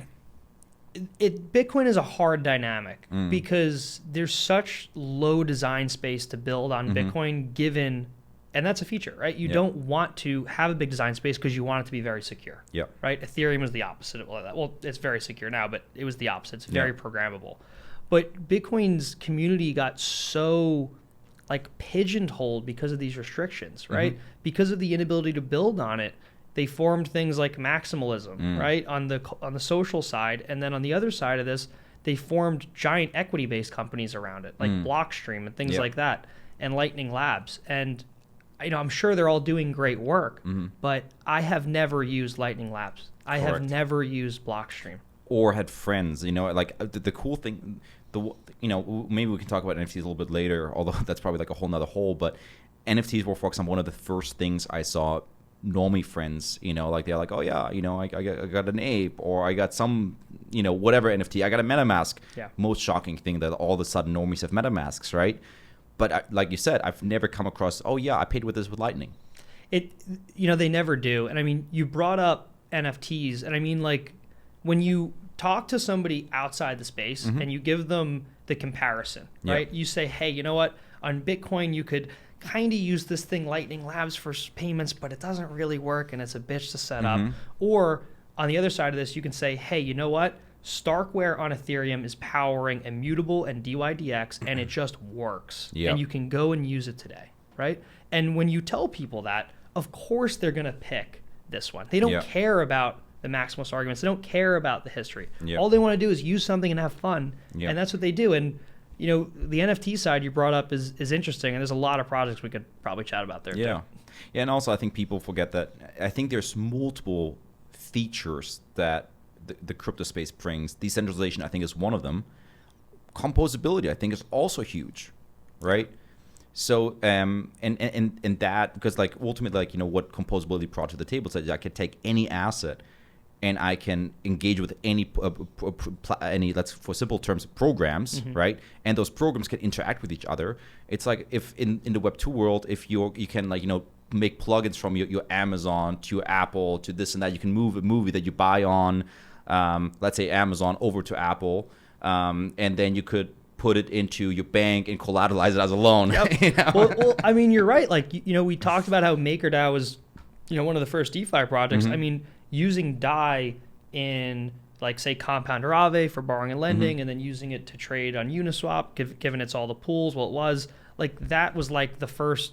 S2: Bitcoin is a hard dynamic because there's such low design space to build on Bitcoin given, and that's a feature, right? You don't want to have a big design space because you want it to be very secure, right? Ethereum is the opposite of that. Well, it's very secure now, but it was the opposite. It's very programmable. But Bitcoin's community got so like pigeonholed because of these restrictions, right? Because of the inability to build on it. They formed things like maximalism, right, on the social side, and then on the other side of this, they formed giant equity-based companies around it, like Blockstream and things like that, and Lightning Labs. And I'm sure they're all doing great work, but I have never used Lightning Labs. I have never used Blockstream.
S1: Or had friends, like the cool thing, maybe we can talk about NFTs a little bit later, although that's probably like a whole nother hole. But NFTs were, for example, one of the first things I saw. Normie friends, like they're like, oh yeah, I got an ape, or I got some, whatever NFT, I got a MetaMask. Most shocking thing that all of a sudden normies have MetaMasks, right? But like you said, I've never come across, oh yeah, I paid with this with Lightning.
S2: They never do. And I mean, you brought up NFTs, and I mean, like when you talk to somebody outside the space and you give them the comparison, right? You say, hey, you know what? On Bitcoin, you could kind of use this thing Lightning Labs for payments, but it doesn't really work and it's a bitch to set up. Or on the other side of this, you can say, hey, you know what? Starkware on Ethereum is powering Immutable and DYDX and it just works. And you can go and use it today, right? And when you tell people that, of course they're going to pick this one. They don't care about the maximalist arguments. They don't care about the history. All they want to do is use something and have fun. And that's what they do. And the NFT side you brought up is interesting, and there's a lot of projects we could probably chat about there too.
S1: Yeah, and also I think people forget that I think there's multiple features that the crypto space brings. Decentralization, I think, is one of them. Composability, I think, is also huge, right? So, and that, because like ultimately, like, what composability brought to the table is that I could take any asset and I can engage with any, let's, for simple terms, programs, right? And those programs can interact with each other. It's like if in the Web2 world, if you can, like, make plugins from your Amazon to your Apple to this and that, you can move a movie that you buy on, let's say Amazon, over to Apple, and then you could put it into your bank and collateralize it as a loan.
S2: Well, I mean, you're right. Like, we talked about how MakerDAO was, one of the first DeFi projects. I mean, using DAI in, like, say, Compound or Aave for borrowing and lending, and then using it to trade on Uniswap, given it's all the pools, well, it was, like, that was, like, the first,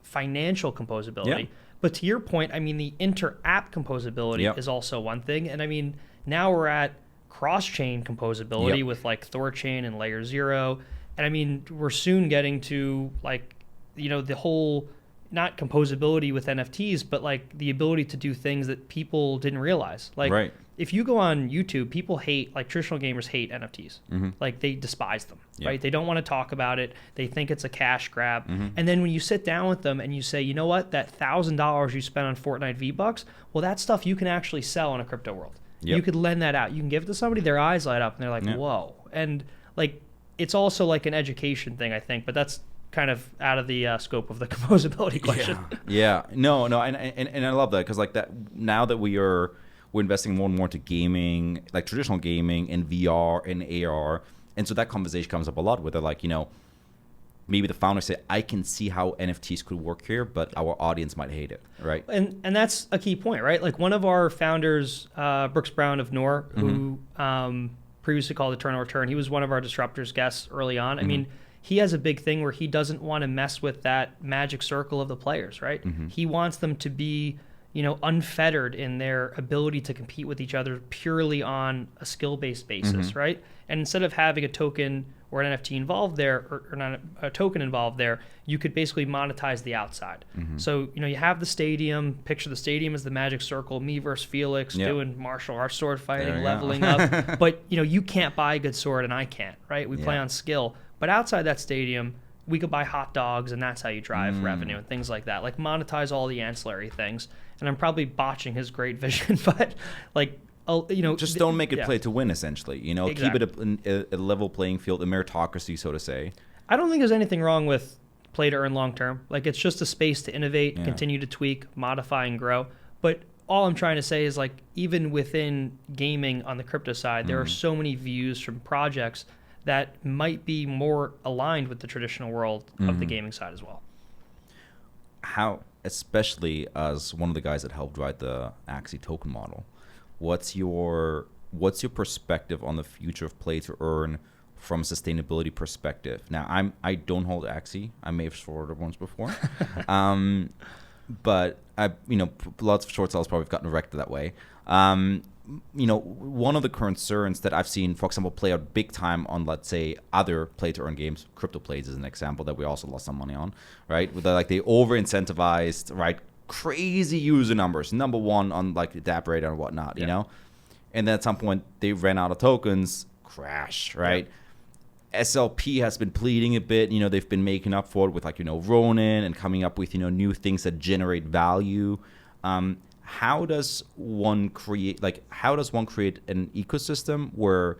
S2: financial composability. But to your point, I mean, the inter-app composability is also one thing. And, I mean, now we're at cross-chain composability with, like, Thorchain and Layer 0. And, I mean, we're soon getting to, like, the whole... not composability with NFTs, but like the ability to do things that people didn't realize. Like if you go on YouTube, people hate, like traditional gamers hate NFTs. Like they despise them, right? They don't want to talk about it. They think it's a cash grab. And then when you sit down with them and you say, you know what, that $1,000 you spent on Fortnite V-Bucks, well, that stuff you can actually sell in a crypto world. You could lend that out. You can give it to somebody, their eyes light up and they're like, whoa. And like, it's also like an education thing, I think, but that's kind of out of the scope of the composability question.
S1: No, and I love that, because like that, now that we're investing more and more into gaming, like traditional gaming and VR and AR, and so that conversation comes up a lot, where they're like, maybe the founders say, I can see how NFTs could work here, but our audience might hate it, right? And
S2: that's a key point, right? Like one of our founders, Brooks Brown of Noor, who previously called Eternal Return, he was one of our Disruptors guests early on. I mean, he has a big thing where he doesn't want to mess with that magic circle of the players, right? He wants them to be, unfettered in their ability to compete with each other purely on a skill-based basis, right? And instead of having a token or an NFT involved there, or not a token involved there, you could basically monetize the outside. So, you have the stadium, picture the stadium as the magic circle, me versus Felix doing martial arts sword fighting, leveling up. But, you can't buy a good sword and I can't, right? We play on skill. But outside that stadium, we could buy hot dogs, and that's how you drive revenue and things like that. Like monetize all the ancillary things. And I'm probably botching his great vision, but like
S1: just don't make it play to win, essentially.
S2: Exactly.
S1: Keep it a level playing field, a meritocracy, so to say.
S2: I don't think there's anything wrong with play to earn long term. Like, it's just a space to innovate, continue to tweak, modify, and grow. But all I'm trying to say is, like, even within gaming on the crypto side, there are so many views from projects that might be more aligned with the traditional world of the gaming side as well.
S1: How, especially as one of the guys that helped write the Axie token model, what's your perspective on the future of play to earn from a sustainability perspective? Now, I don't hold Axie. I may have shorted once before, but lots of short sales probably have gotten wrecked that way. One of the concerns that I've seen, for example, play out big time on, let's say, other play-to-earn games, Crypto Plays is an example that we also lost some money on, right? They over-incentivized, right, crazy user numbers, number one on, like, the DApp rate and whatnot, And then at some point, they ran out of tokens, crash, right? SLP has been pleading a bit. They've been making up for it with, like, Ronin and coming up with, new things that generate value. How does one create an ecosystem where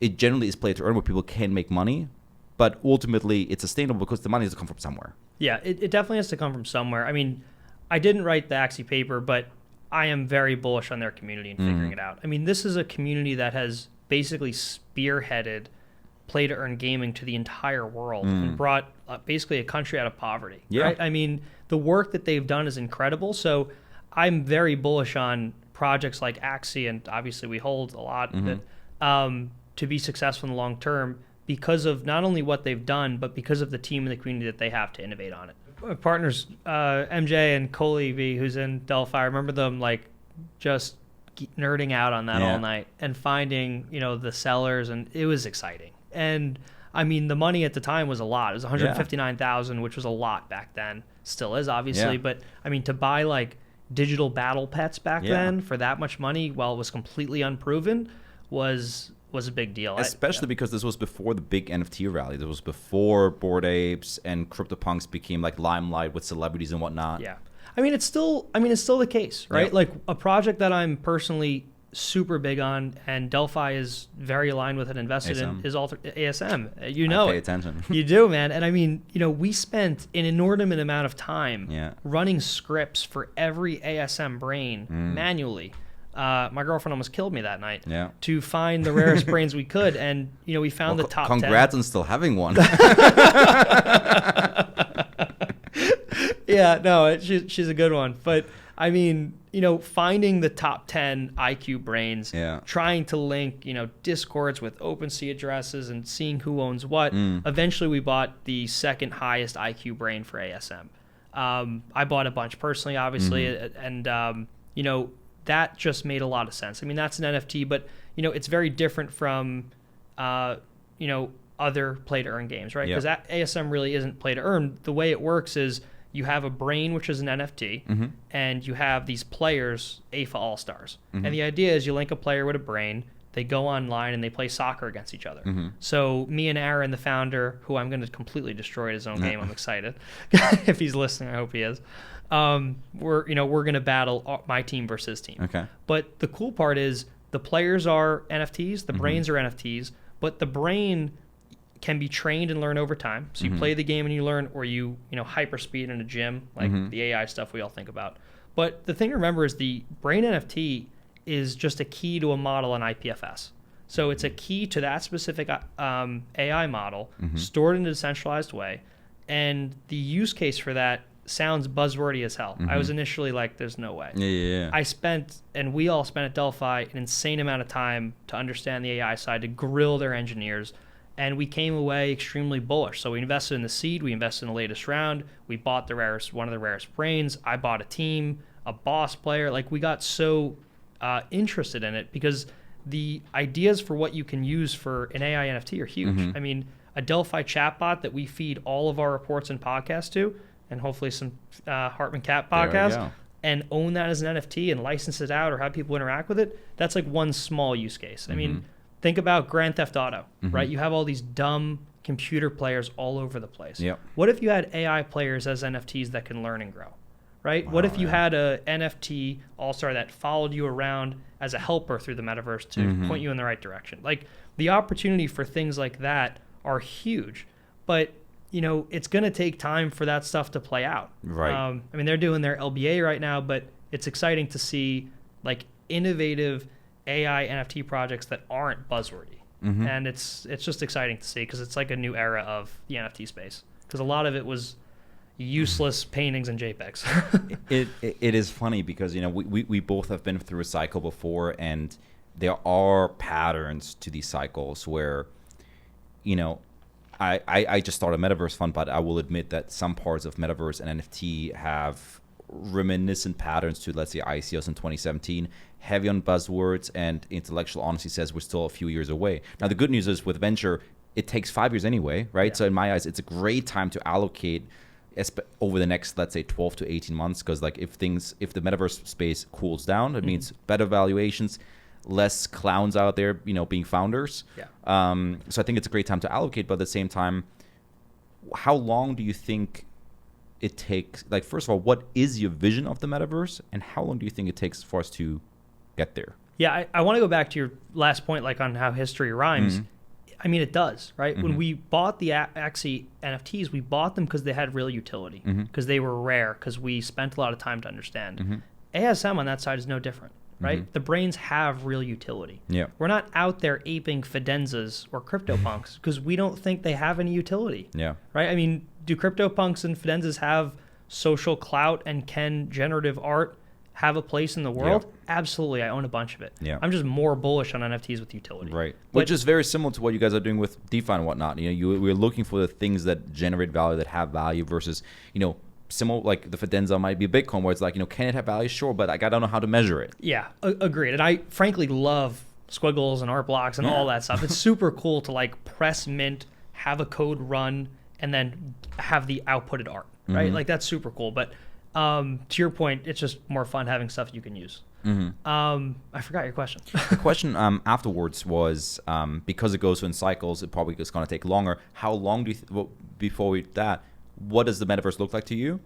S1: it generally is play to earn, where people can make money, but ultimately it's sustainable because the money has to come from somewhere?
S2: Yeah, it definitely has to come from somewhere. I mean, I didn't write the Axie paper, but I am very bullish on their community and figuring it out. I mean, this is a community that has basically spearheaded play to earn gaming to the entire world and brought basically a country out of poverty.
S1: Yeah.
S2: Right? I mean, the work that they've done is incredible. So I'm very bullish on projects like Axie, and obviously we hold a lot of it, to be successful in the long term because of not only what they've done, but because of the team and the community that they have to innovate on it. My partners, MJ and Coley V, who's in Delphi, I remember them like just nerding out on that all night and finding, the sellers, and it was exciting. And I mean, the money at the time was a lot. It was $159,000, which was a lot back then. Still is, obviously. But I mean, to buy like digital battle pets back then for that much money while it was completely unproven was a big deal.
S1: Especially because this was before the big NFT rally. This was before Bored Apes and CryptoPunks became like limelight with celebrities and whatnot.
S2: Yeah. I mean, it's still the case, right?
S1: Yep.
S2: Like a project that I'm personally super big on, and Delphi is very aligned with and invested in, is ASM.
S1: I pay attention.
S2: You do, man. And I mean, we spent an inordinate amount of time running scripts for every ASM brain manually. My girlfriend almost killed me that night to find the rarest brains we could, and we found the top 10.
S1: Congrats on still having one.
S2: Yeah, no, she's a good one. But I mean, finding the top 10 IQ brains, trying to link, Discords with OpenSea addresses and seeing who owns what. Eventually, we bought the second highest IQ brain for ASM. I bought a bunch personally, obviously, and that just made a lot of sense. I mean, that's an NFT, but it's very different from other play to earn games, right? Because ASM really isn't play to earn. The way it works is you have a brain, which is an NFT, and you have these players, AFA All-Stars. And the idea is you link a player with a brain, they go online and they play soccer against each other. So me and Aaron, the founder, who I'm going to completely destroy at his own game, I'm excited. If he's listening, I hope he is. We're going to battle my team versus his team.
S1: Okay.
S2: But the cool part is the players are NFTs, the brains are NFTs, but the brain can be trained and learn over time. So you play the game and you learn, or you hyperspeed in a gym, like the AI stuff we all think about. But the thing to remember is the brain NFT is just a key to a model in IPFS. So it's a key to that specific AI model stored in a decentralized way. And the use case for that sounds buzzwordy as hell. I was initially like, there's no way. I spent, and we all spent at Delphi, an insane amount of time to understand the AI side, to grill their engineers. And we came away extremely bullish. So we invested in the seed, we invested in the latest round, we bought one of the rarest brains, I bought a team, a boss player. Like, we got so interested in it because the ideas for what you can use for an AI NFT are huge. I mean, a Delphi chatbot that we feed all of our reports and podcasts to, and hopefully some Hartmann Cap podcasts, and own that as an NFT and license it out or have people interact with it, that's like one small use case. I mean, think about Grand Theft Auto, right? You have all these dumb computer players all over the place. What if you had AI players as NFTs that can learn and grow, right? What if you had a NFT all-star that followed you around as a helper through the metaverse to point you in the right direction? Like, the opportunity for things like that are huge, but it's going to take time for that stuff to play out.
S1: Right.
S2: I mean, they're doing their LBA right now, but it's exciting to see like innovative AI NFT projects that aren't buzzwordy. And it's just exciting to see because it's like a new era of the NFT space, because a lot of it was useless paintings and JPEGs.
S1: It is funny because we both have been through a cycle before, and there are patterns to these cycles where I just started a Metaverse fund, but I will admit that some parts of Metaverse and NFT have reminiscent patterns to, let's say, ICOs in 2017, heavy on buzzwords, and intellectual honesty says we're still a few years away. Now, the good news is with venture, it takes 5 years anyway, right? Yeah. So in my eyes, it's a great time to allocate over the next, let's say, 12 to 18 months, because like if the Metaverse space cools down, it means better valuations, less clowns out there, being founders.
S2: Yeah.
S1: So I think it's a great time to allocate, but at the same time, how long do you think it takes? Like, first of all, what is your vision of the Metaverse, and how long do you think it takes for us to get there?
S2: Yeah, I want to go back to your last point, like on how history rhymes. I mean, it does, right? When we bought the Axie NFTs, we bought them because they had real utility, because they were rare, because we spent a lot of time to understand. ASM on that side is no different. Right? The brains have real utility.
S1: Yeah.
S2: We're not out there aping Fidenzas or CryptoPunks because we don't think they have any utility.
S1: Yeah.
S2: Right? I mean, do CryptoPunks and Fidenzas have social clout, and can generative art have a place in the world? Yeah. Absolutely. I own a bunch of it.
S1: Yeah.
S2: I'm just more bullish on NFTs with utility.
S1: Right. Which is very similar to what you guys are doing with DeFi and whatnot. We're looking for the things that generate value, that have value, versus, similar, like the Fidenza might be a Bitcoin, where it's like, can it have value? Sure, but like, I don't know how to measure it.
S2: Yeah, agreed. And I frankly love squiggles and art blocks and all that stuff. It's super cool to like press mint, have a code run, and then have the outputted art, right? Like, that's super cool. But to your point, it's just more fun having stuff you can use. I forgot your question.
S1: The question afterwards was, because it goes in cycles, it probably is going to take longer. How long do you what does the Metaverse look like to you,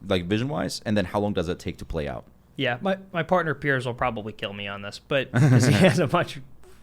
S1: like vision-wise? And then how long does it take to play out?
S2: Yeah, my partner Piers will probably kill me on this, but because he has a much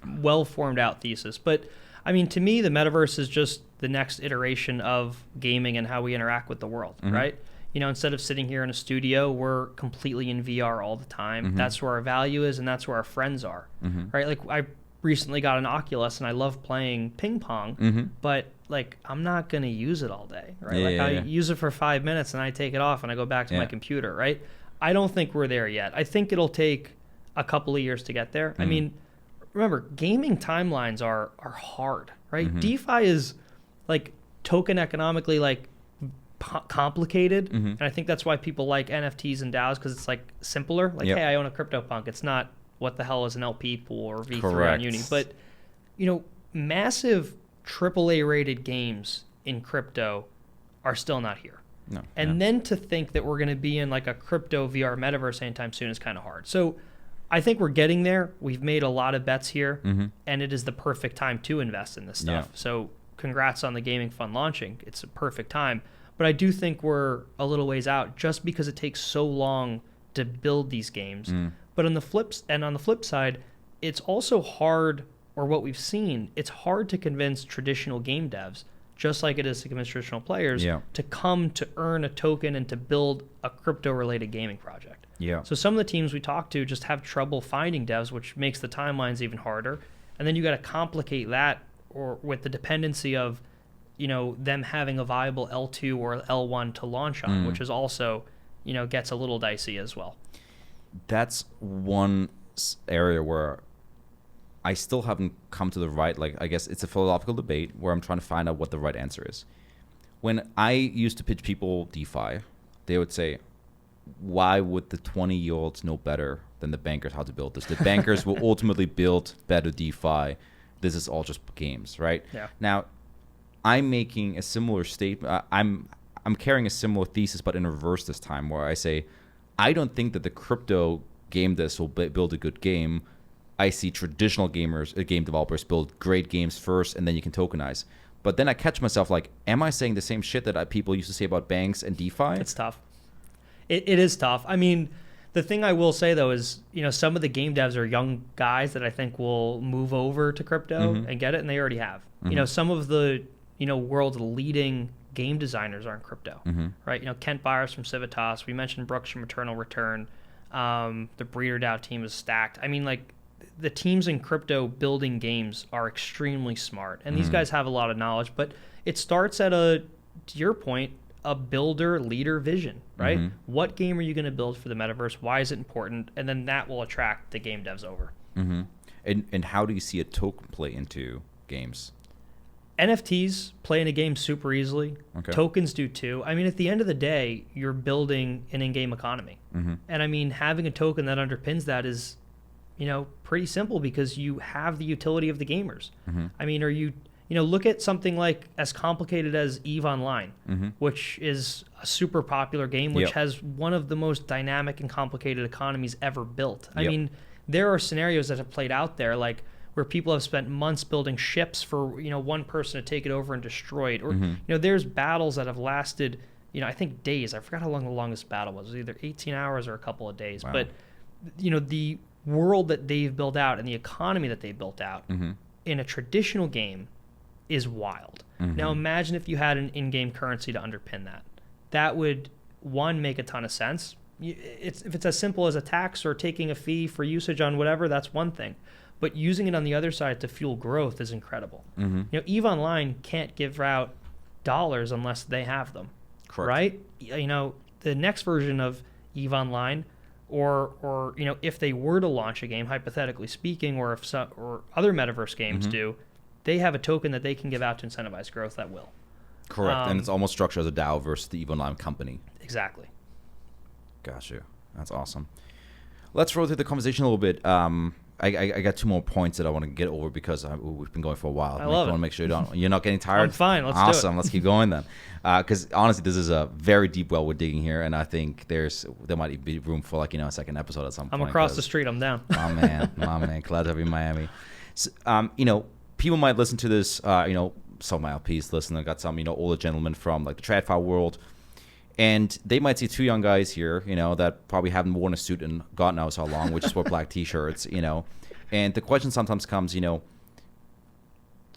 S2: well-formed out thesis. But I mean, to me, the Metaverse is just the next iteration of gaming and how we interact with the world, right? Instead of sitting here in a studio, we're completely in VR all the time. That's where our value is, and that's where our friends are, right? Like, I recently got an Oculus, and I love playing ping pong, but like, I'm not going to use it all day, right? I use it for 5 minutes and I take it off and I go back to my computer, right? I don't think we're there yet. I think it'll take a couple of years to get there. I mean, remember, gaming timelines are hard, right? DeFi is like token economically like complicated, and I think that's why people like NFTs and DAOs, because it's like simpler. Like, hey, I own a CryptoPunk. It's not what the hell is an LP pool or V3 on Uni, but massive AAA rated games in crypto are still not here.
S1: No.
S2: And then to think that we're going to be in like a crypto VR metaverse anytime soon is kind of hard. So I think we're getting there. We've made a lot of bets here, and it is the perfect time to invest in this stuff. So congrats on the gaming fund launching. It's a perfect time. But I do think we're a little ways out, just because it takes so long to build these games. But on the flip side, it's also hard, or what we've seen, it's hard to convince traditional game devs, just like it is to convince traditional players, to come to earn a token and to build a crypto-related gaming project. So some of the teams we talk to just have trouble finding devs, which makes the timelines even harder. And then you got to complicate that or with the dependency of, them having a viable L2 or L1 to launch on, which is also, gets a little dicey as well.
S1: That's one area where I still haven't come to the right, like, I guess it's a philosophical debate where I'm trying to find out what the right answer is. When I used to pitch people DeFi, they would say, why would the 20-year-olds know better than the bankers how to build this? The bankers will ultimately build better DeFi. This is all just games, right?
S2: Yeah.
S1: Now, I'm making a similar statement. I'm carrying a similar thesis, but in reverse this time, where I say, I don't think that the crypto game devs will build a good game. I see traditional game developers build great games first, and then you can tokenize. But then I catch myself like, am I saying the same shit that people used to say about banks and DeFi?
S2: It's tough. It is tough. I mean, the thing I will say though is, some of the game devs are young guys that I think will move over to crypto and get it, and they already have. Some of the world's leading game designers are in crypto, right? Kent Byers from Civitas. We mentioned Brooks from Eternal Return. The Breeder DAO team is stacked. I mean, like, the teams in crypto building games are extremely smart, and these guys have a lot of knowledge. But it starts at to your point, a builder leader vision, right? What game are you going to build for the metaverse? Why is it important? And then that will attract the game devs over.
S1: And how do you see a token play into games?
S2: NFTs play in a game super easily.
S1: Okay.
S2: Tokens do too. I mean, at the end of the day, you're building an in-game economy. And I mean, having a token that underpins that is, pretty simple because you have the utility of the gamers. I mean, are you... look at something like as complicated as EVE Online, which is a super popular game, which has one of the most dynamic and complicated economies ever built. I mean, there are scenarios that have played out there, like where people have spent months building ships for, one person to take it over and destroy it. Or, there's battles that have lasted, I think days. I forgot how long the longest battle was. It was either 18 hours or a couple of days. Wow. But, the world that they've built out and the economy that they built out in a traditional game is wild. Now imagine if you had an in-game currency to underpin that. That would, one, make a ton of sense. If it's as simple as a tax or taking a fee for usage on whatever, that's one thing. But using it on the other side to fuel growth is incredible. EVE Online can't give out dollars unless they have them.
S1: Correct.
S2: Right? The next version of EVE Online, or if they were to launch a game, hypothetically speaking, or if or other metaverse games do, they have a token that they can give out to incentivize growth that will.
S1: Correct. And it's almost structured as a DAO versus the EVE Online company.
S2: Exactly.
S1: Got you. That's awesome. Let's roll through the conversation a little bit. I got two more points that I want to get over because we've been going for a while.
S2: I love it.
S1: I want to make sure you're not getting tired.
S2: I'm fine. Let's do it.
S1: Awesome. Let's keep going then. Because honestly, this is a very deep well we're digging here, and I think there might be room for a second episode at some point.
S2: I'm across the street. I'm down.
S1: My man. Glad to have you in Miami. So, people might listen to this. Some of my LPs listen. I got some older gentlemen from like the TradFi world. And they might see two young guys here, that probably haven't worn a suit in God knows how long, which is wore black T-shirts, And the question sometimes comes,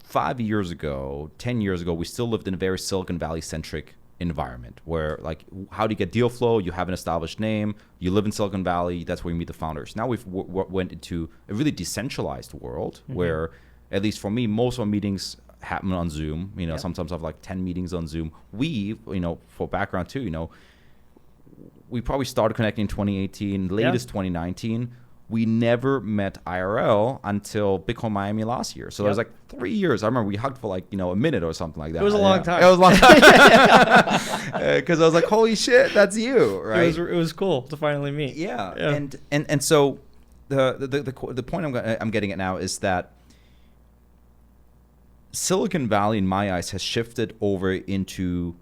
S1: 5 years ago, 10 years ago, we still lived in a very Silicon Valley-centric environment where, like, how do you get deal flow? You have an established name. You live in Silicon Valley. That's where you meet the founders. Now we've went into a really decentralized world where, at least for me, most of our meetings happen on Zoom. Sometimes I have like 10 meetings on Zoom. We, for background too, we probably started connecting in 2018, latest 2019. We never met IRL until Bitcoin Miami last year. So it was like 3 years. I remember we hugged for like, a minute or something like that.
S2: It was a long time.
S1: It was a long time. Because I was like, holy shit, that's you, right?
S2: It was cool to finally meet.
S1: Yeah. And so the point I'm getting at now is that Silicon Valley, in my eyes, has shifted over into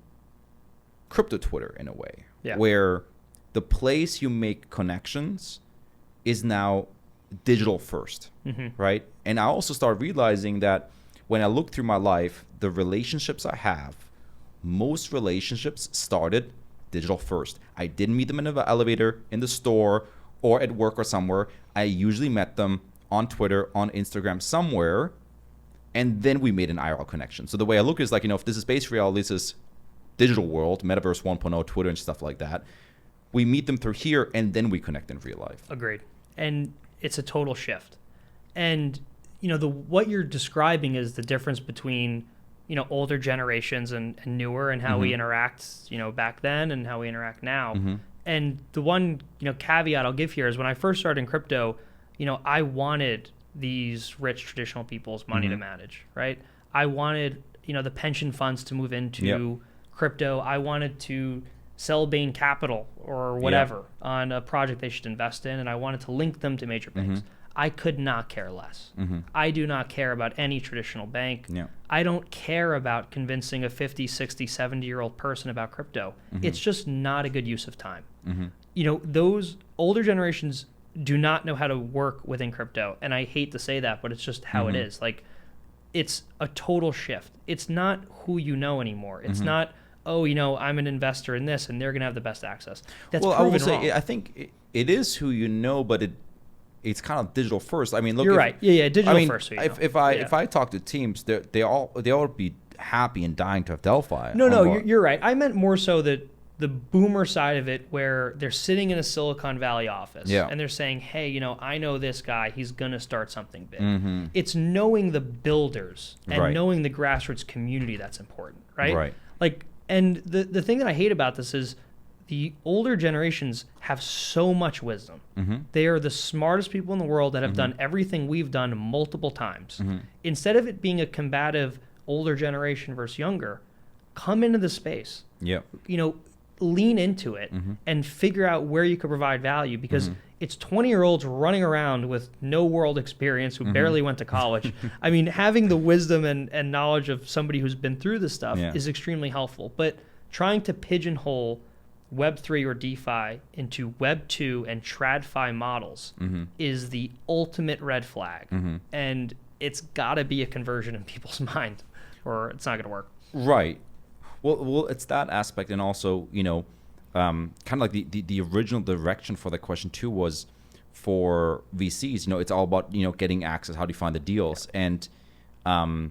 S1: crypto Twitter in a way, where the place you make connections is now digital first, right? And I also start realizing that when I look through my life, the relationships I have, most relationships started digital first. I didn't meet them in an elevator, in the store, or at work or somewhere. I usually met them on Twitter, on Instagram, somewhere. And then we made an IRL connection. So the way I look is like, if this is base reality, this is digital world, Metaverse 1.0, Twitter and stuff like that. We meet them through here and then we connect in real life.
S2: Agreed. And it's a total shift. And, what you're describing is the difference between, older generations and newer and how we interact, back then and how we interact now. And the one, caveat I'll give here is when I first started in crypto, I wanted these rich traditional people's money to manage, right? I wanted, the pension funds to move into crypto. I wanted to sell Bain Capital or whatever on a project they should invest in, and I wanted to link them to major banks. I could not care less. I do not care about any traditional bank. I don't care about convincing a 50, 60, 70-year-old person about crypto. It's just not a good use of time. Those older generations do not know how to work within crypto. And I hate to say that, but it's just how it is. Like, it's a total shift. It's not who you know anymore. It's not, oh, I'm an investor in this and they're going to have the best access. That's
S1: well, I
S2: proven
S1: will say,
S2: wrong.
S1: I think it is who you know, but it's kind of digital first. I mean, look,
S2: You're right. Yeah, digital first.
S1: If I talk to teams, they all be happy and dying to have Delphi.
S2: No, you're right. I meant more so that the boomer side of it, where they're sitting in a Silicon Valley office and they're saying, hey, I know this guy, he's going to start something big.
S1: Mm-hmm.
S2: It's knowing the builders and knowing the grassroots community that's important, right?
S1: Right.
S2: Like, and the thing that I hate about this is the older generations have so much wisdom.
S1: Mm-hmm.
S2: They are the smartest people in the world that have done everything we've done multiple times.
S1: Mm-hmm.
S2: Instead of it being a combative older generation versus younger, come into the space.
S1: Yeah.
S2: Lean into it and figure out where you could provide value, because it's 20-year-olds running around with no world experience who barely went to college. I mean, having the wisdom and knowledge of somebody who's been through this stuff is extremely helpful. But trying to pigeonhole Web3 or DeFi into Web2 and TradFi models is the ultimate red flag. And it's got to be a conversion in people's mind or it's not going to work.
S1: Right. Well, it's that aspect, and also, kind of like the original direction for the question too was for VCs. It's all about getting access. How do you find the deals? And I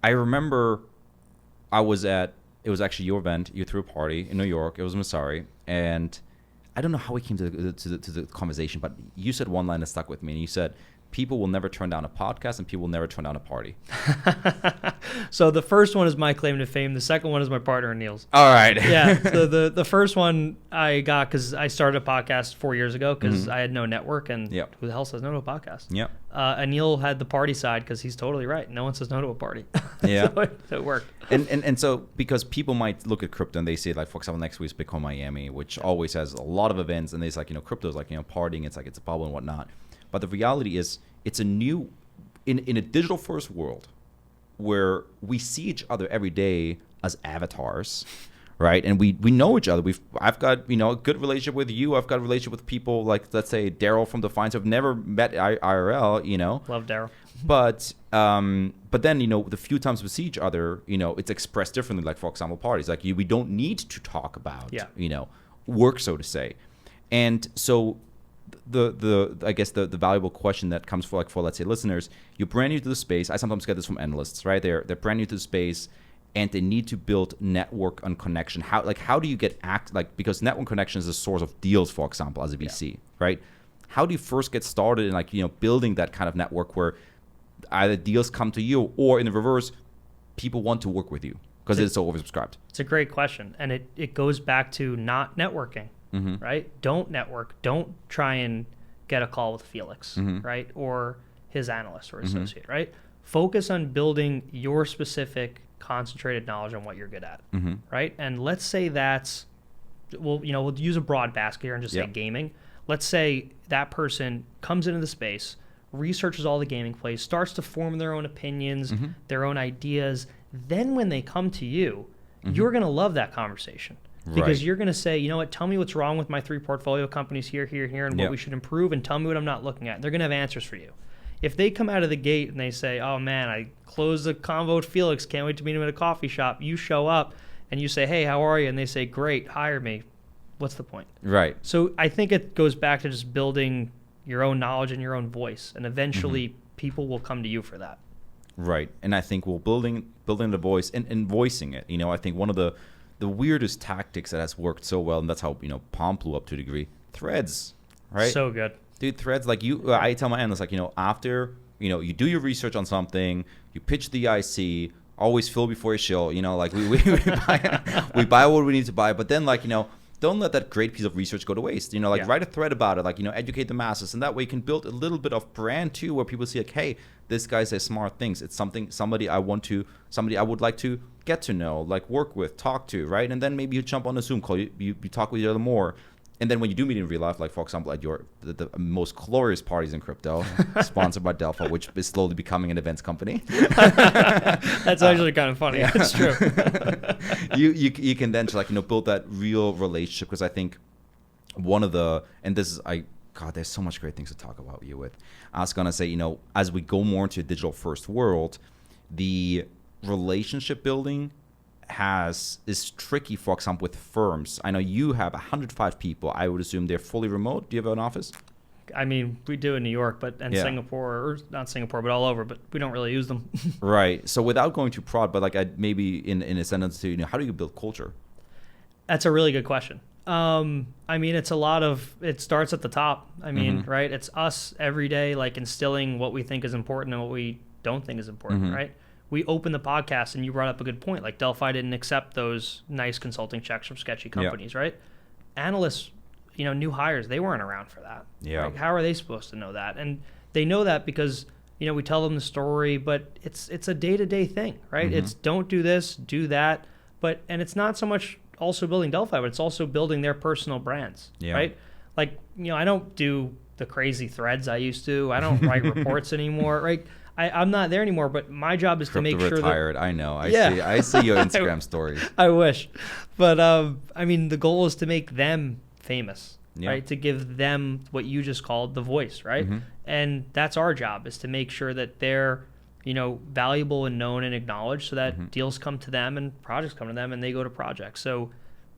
S1: remember it was actually your event. You threw a party in New York. It was Masari, and I don't know how we came to the conversation, but you said one line that stuck with me, and you said, people will never turn down a podcast and people will never turn down a party.
S2: So the first one is my claim to fame. The second one is my partner Neil's.
S1: All right.
S2: Yeah. So the first one I got because I started a podcast 4 years ago because I had no network, and who the hell says no to a podcast?
S1: Yeah.
S2: And Neil had the party side because he's totally right. No one says no to a party.
S1: Yeah.
S2: So it worked.
S1: And so because people might look at crypto and they say, like, for example, next week's Bitcoin Miami, which always has a lot of events, and it's like, crypto is like, partying, it's like it's a bubble and whatnot. But the reality is, it's a new, in a digital first world where we see each other every day as avatars, right? And we know each other. I've got, a good relationship with you. I've got a relationship with people like, let's say, Daryl from Defiance. I've never met IRL,
S2: Love Daryl.
S1: But then, the few times we see each other, it's expressed differently. Like, for example, parties. Like, we don't need to talk about, work, so to say. And so I guess the valuable question that comes for let's say listeners, you're brand new to the space. I sometimes get this from analysts, right? They're brand new to the space and they need to build network and connection. How do you get because network connection is a source of deals, for example, as a VC, right? How do you first get started in building that kind of network where either deals come to you or in the reverse, people want to work with you because it's so oversubscribed? It's
S2: a great question. And it goes back to not networking. Right? Don't network. Don't try and get a call with Felix, right? Or his analyst or associate, right? Focus on building your specific concentrated knowledge on what you're good at, right? And let's say we'll use a broad basket here and just say gaming. Let's say that person comes into the space, researches all the gaming plays, starts to form their own opinions, their own ideas. Then when they come to you, you're going to love that conversation. Because you're going to say, you know what, tell me what's wrong with my 3 portfolio companies here, and what we should improve, and tell me what I'm not looking at. They're going to have answers for you. If they come out of the gate and they say, oh, man, I closed the convo with Felix, can't wait to meet him at a coffee shop, you show up and you say, hey, how are you? And they say, great, hire me. What's the point?
S1: Right.
S2: So I think it goes back to just building your own knowledge and your own voice, and eventually people will come to you for that.
S1: Right. And I think building the voice and voicing it. I think one of the weirdest tactics that has worked so well, and that's how Palm blew up to a degree. Threads, right?
S2: So good,
S1: dude. Threads, like I tell my analysts, after you do your research on something, you pitch the IC, always fill before you shill. We buy what we need to buy, but then don't let that great piece of research go to waste. Write a thread about it, educate the masses, and that way you can build a little bit of brand too, where people see hey, this guy says smart things. It's somebody I would like to get to know, work with, talk to, right? And then maybe you jump on a Zoom call, you talk with each other more. And then when you do meet in real life, for example, at the most glorious parties in crypto, sponsored by Delphi, which is slowly becoming an events company.
S2: That's actually kind of funny. Yeah. It's true.
S1: you can then just build that real relationship, because I think there's so much great things to talk about you with. I was gonna say, as we go more into a digital first world, the relationship building is tricky, for example, with firms. I know you have 105 people. I would assume they're fully remote. Do you have an office?
S2: I mean, we do in New York, but Singapore, or not Singapore, but all over. But we don't really use them.
S1: Right. So without going to prod, but like maybe in a sentence to, how do you build culture?
S2: That's a really good question. I mean, it starts at the top. I mean, right? It's us every day, like instilling what we think is important and what we don't think is important, right? We open the podcast and you brought up a good point. Like Delphi didn't accept those nice consulting checks from sketchy companies, right? Analysts, new hires, they weren't around for that.
S1: Yeah.
S2: Like, how are they supposed to know that? And they know that because, we tell them the story, but it's a day-to-day thing, right? It's don't do this, do that. And it's not so much also building Delphi, but it's also building their personal brands, right? Like, I don't do the crazy threads I used to. I don't write reports anymore, right? I'm not there anymore, but my job is to make sure
S1: retired. I know. I see your Instagram stories.
S2: I wish. But, I mean, the goal is to make them famous, right? To give them what you just called the voice, right? And that's our job, is to make sure that they're, valuable and known and acknowledged, so that deals come to them and projects come to them and they go to projects. So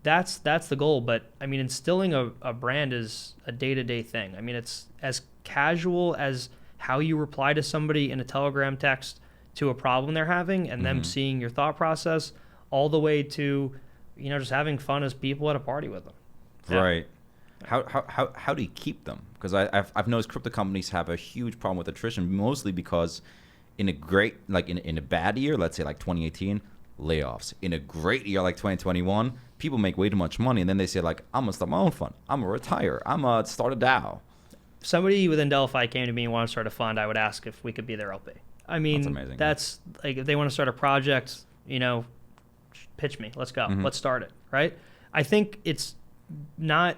S2: that's the goal. But, I mean, instilling a brand is a day-to-day thing. I mean, it's as casual as how you reply to somebody in a Telegram text to a problem they're having and them seeing your thought process, all the way to, just having fun as people at a party with them. Yeah.
S1: Right. How do you keep them? Because I've noticed crypto companies have a huge problem with attrition, mostly because in a bad year, let's say like 2018, layoffs. In a great year like 2021, people make way too much money, and then they say like, I'm gonna start my own fund, I'm gonna retire, I'm gonna start a DAO.
S2: Somebody within Delphi came to me and wanted to start a fund, I would ask if we could be their LP. I mean,
S1: that's amazing.
S2: That's like, if they want to start a project, pitch me, let's go, let's start it, right? I think it's not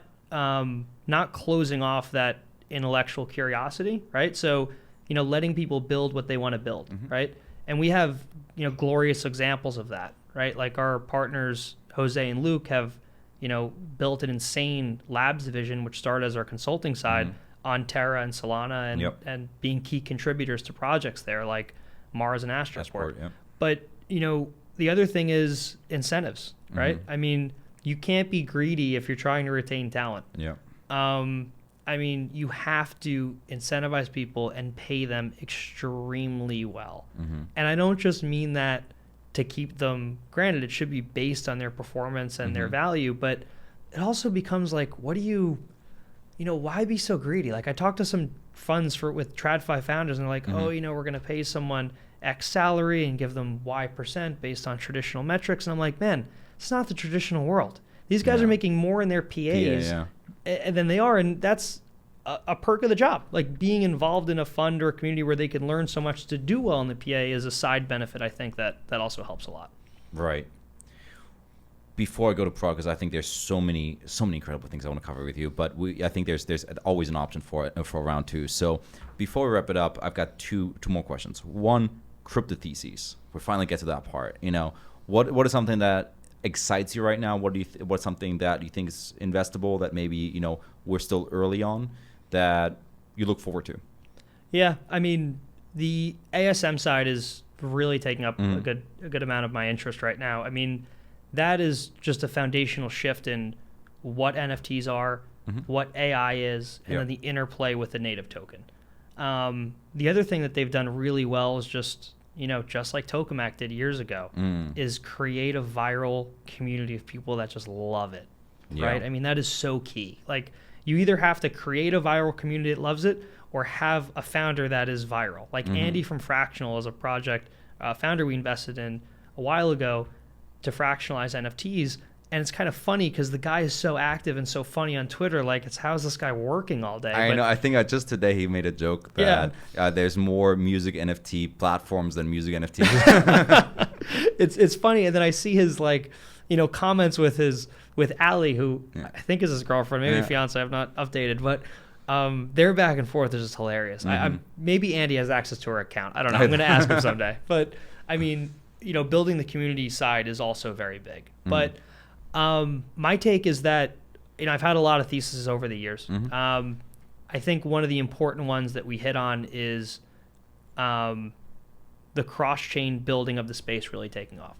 S2: closing off that intellectual curiosity, right? So, letting people build what they want to build, right? And we have, glorious examples of that, right? Like our partners, Jose and Luke, have, built an insane labs division, which started as our consulting side on Terra and Solana, and being key contributors to projects there, like Mars and Astroport. But, the other thing is incentives, right? I mean, you can't be greedy if you're trying to retain talent. I mean, you have to incentivize people and pay them extremely well. And I don't just mean that to keep them, granted, it should be based on their performance and their value, but it also becomes like, what do you, why be so greedy? Like, I talked to some funds with TradFi founders, and they're like, oh, we're going to pay someone X salary and give them Y% based on traditional metrics. And I'm like, man, it's not the traditional world. These guys are making more in their PAs than they are, and that's a perk of the job. Like, being involved in a fund or a community where they can learn so much to do well in the PA is a side benefit. I think that also helps a lot. Right.
S1: Before I go to prod, because I think there's so many incredible things I want to cover with you, but I think there's always an option for round two. So before we wrap it up, I've got two more questions. One, crypto theses. We finally get to that part. What is something that excites you right now? What's something that you think is investable that maybe we're still early on that you look forward to?
S2: Yeah, I mean, the ASM side is really taking up a good amount of my interest right now. I mean, that is just a foundational shift in what NFTs are, what AI is, and then the interplay with the native token. The other thing that they've done really well is just like Tokenomics did years ago, is create a viral community of people that just love it, right? I mean, that is so key. Like, you either have to create a viral community that loves it, or have a founder that is viral. Like Andy from Fractional is a project founder we invested in a while ago to fractionalize NFTs. And it's kind of funny because the guy is so active and so funny on Twitter. Like, it's, how's this guy working all day?
S1: I know. I think just today he made a joke that there's more music NFT platforms than music NFTs.
S2: It's funny. And then I see his comments with Ali, who I think is his girlfriend, maybe fiance. I've not updated, but their back and forth is just hilarious. Maybe Andy has access to her account. I don't know. I'm going to ask him someday. But I mean, building the community side is also very big. But my take is that, I've had a lot of theses over the years. I think one of the important ones that we hit on is the cross-chain building of the space really taking off.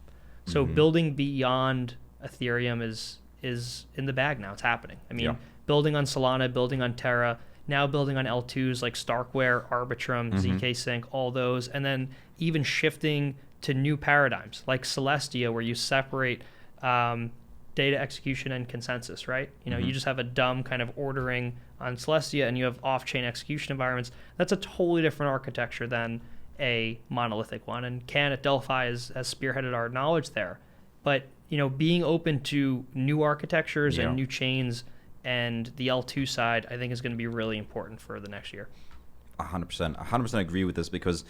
S2: So building beyond Ethereum is in the bag now. It's happening. I mean, building on Solana, building on Terra, now building on L2s like Starkware, Arbitrum, ZK Sync, all those, and then even shifting to new paradigms like Celestia, where you separate data execution and consensus, right? You know, you just have a dumb kind of ordering on Celestia and you have off-chain execution environments. That's a totally different architecture than a monolithic one. And Can at Delphi has spearheaded our knowledge there. But, you know, being open to new architectures and new chains and the L2 side, I think is going to be really important for the next year.
S1: 100% agree with this, because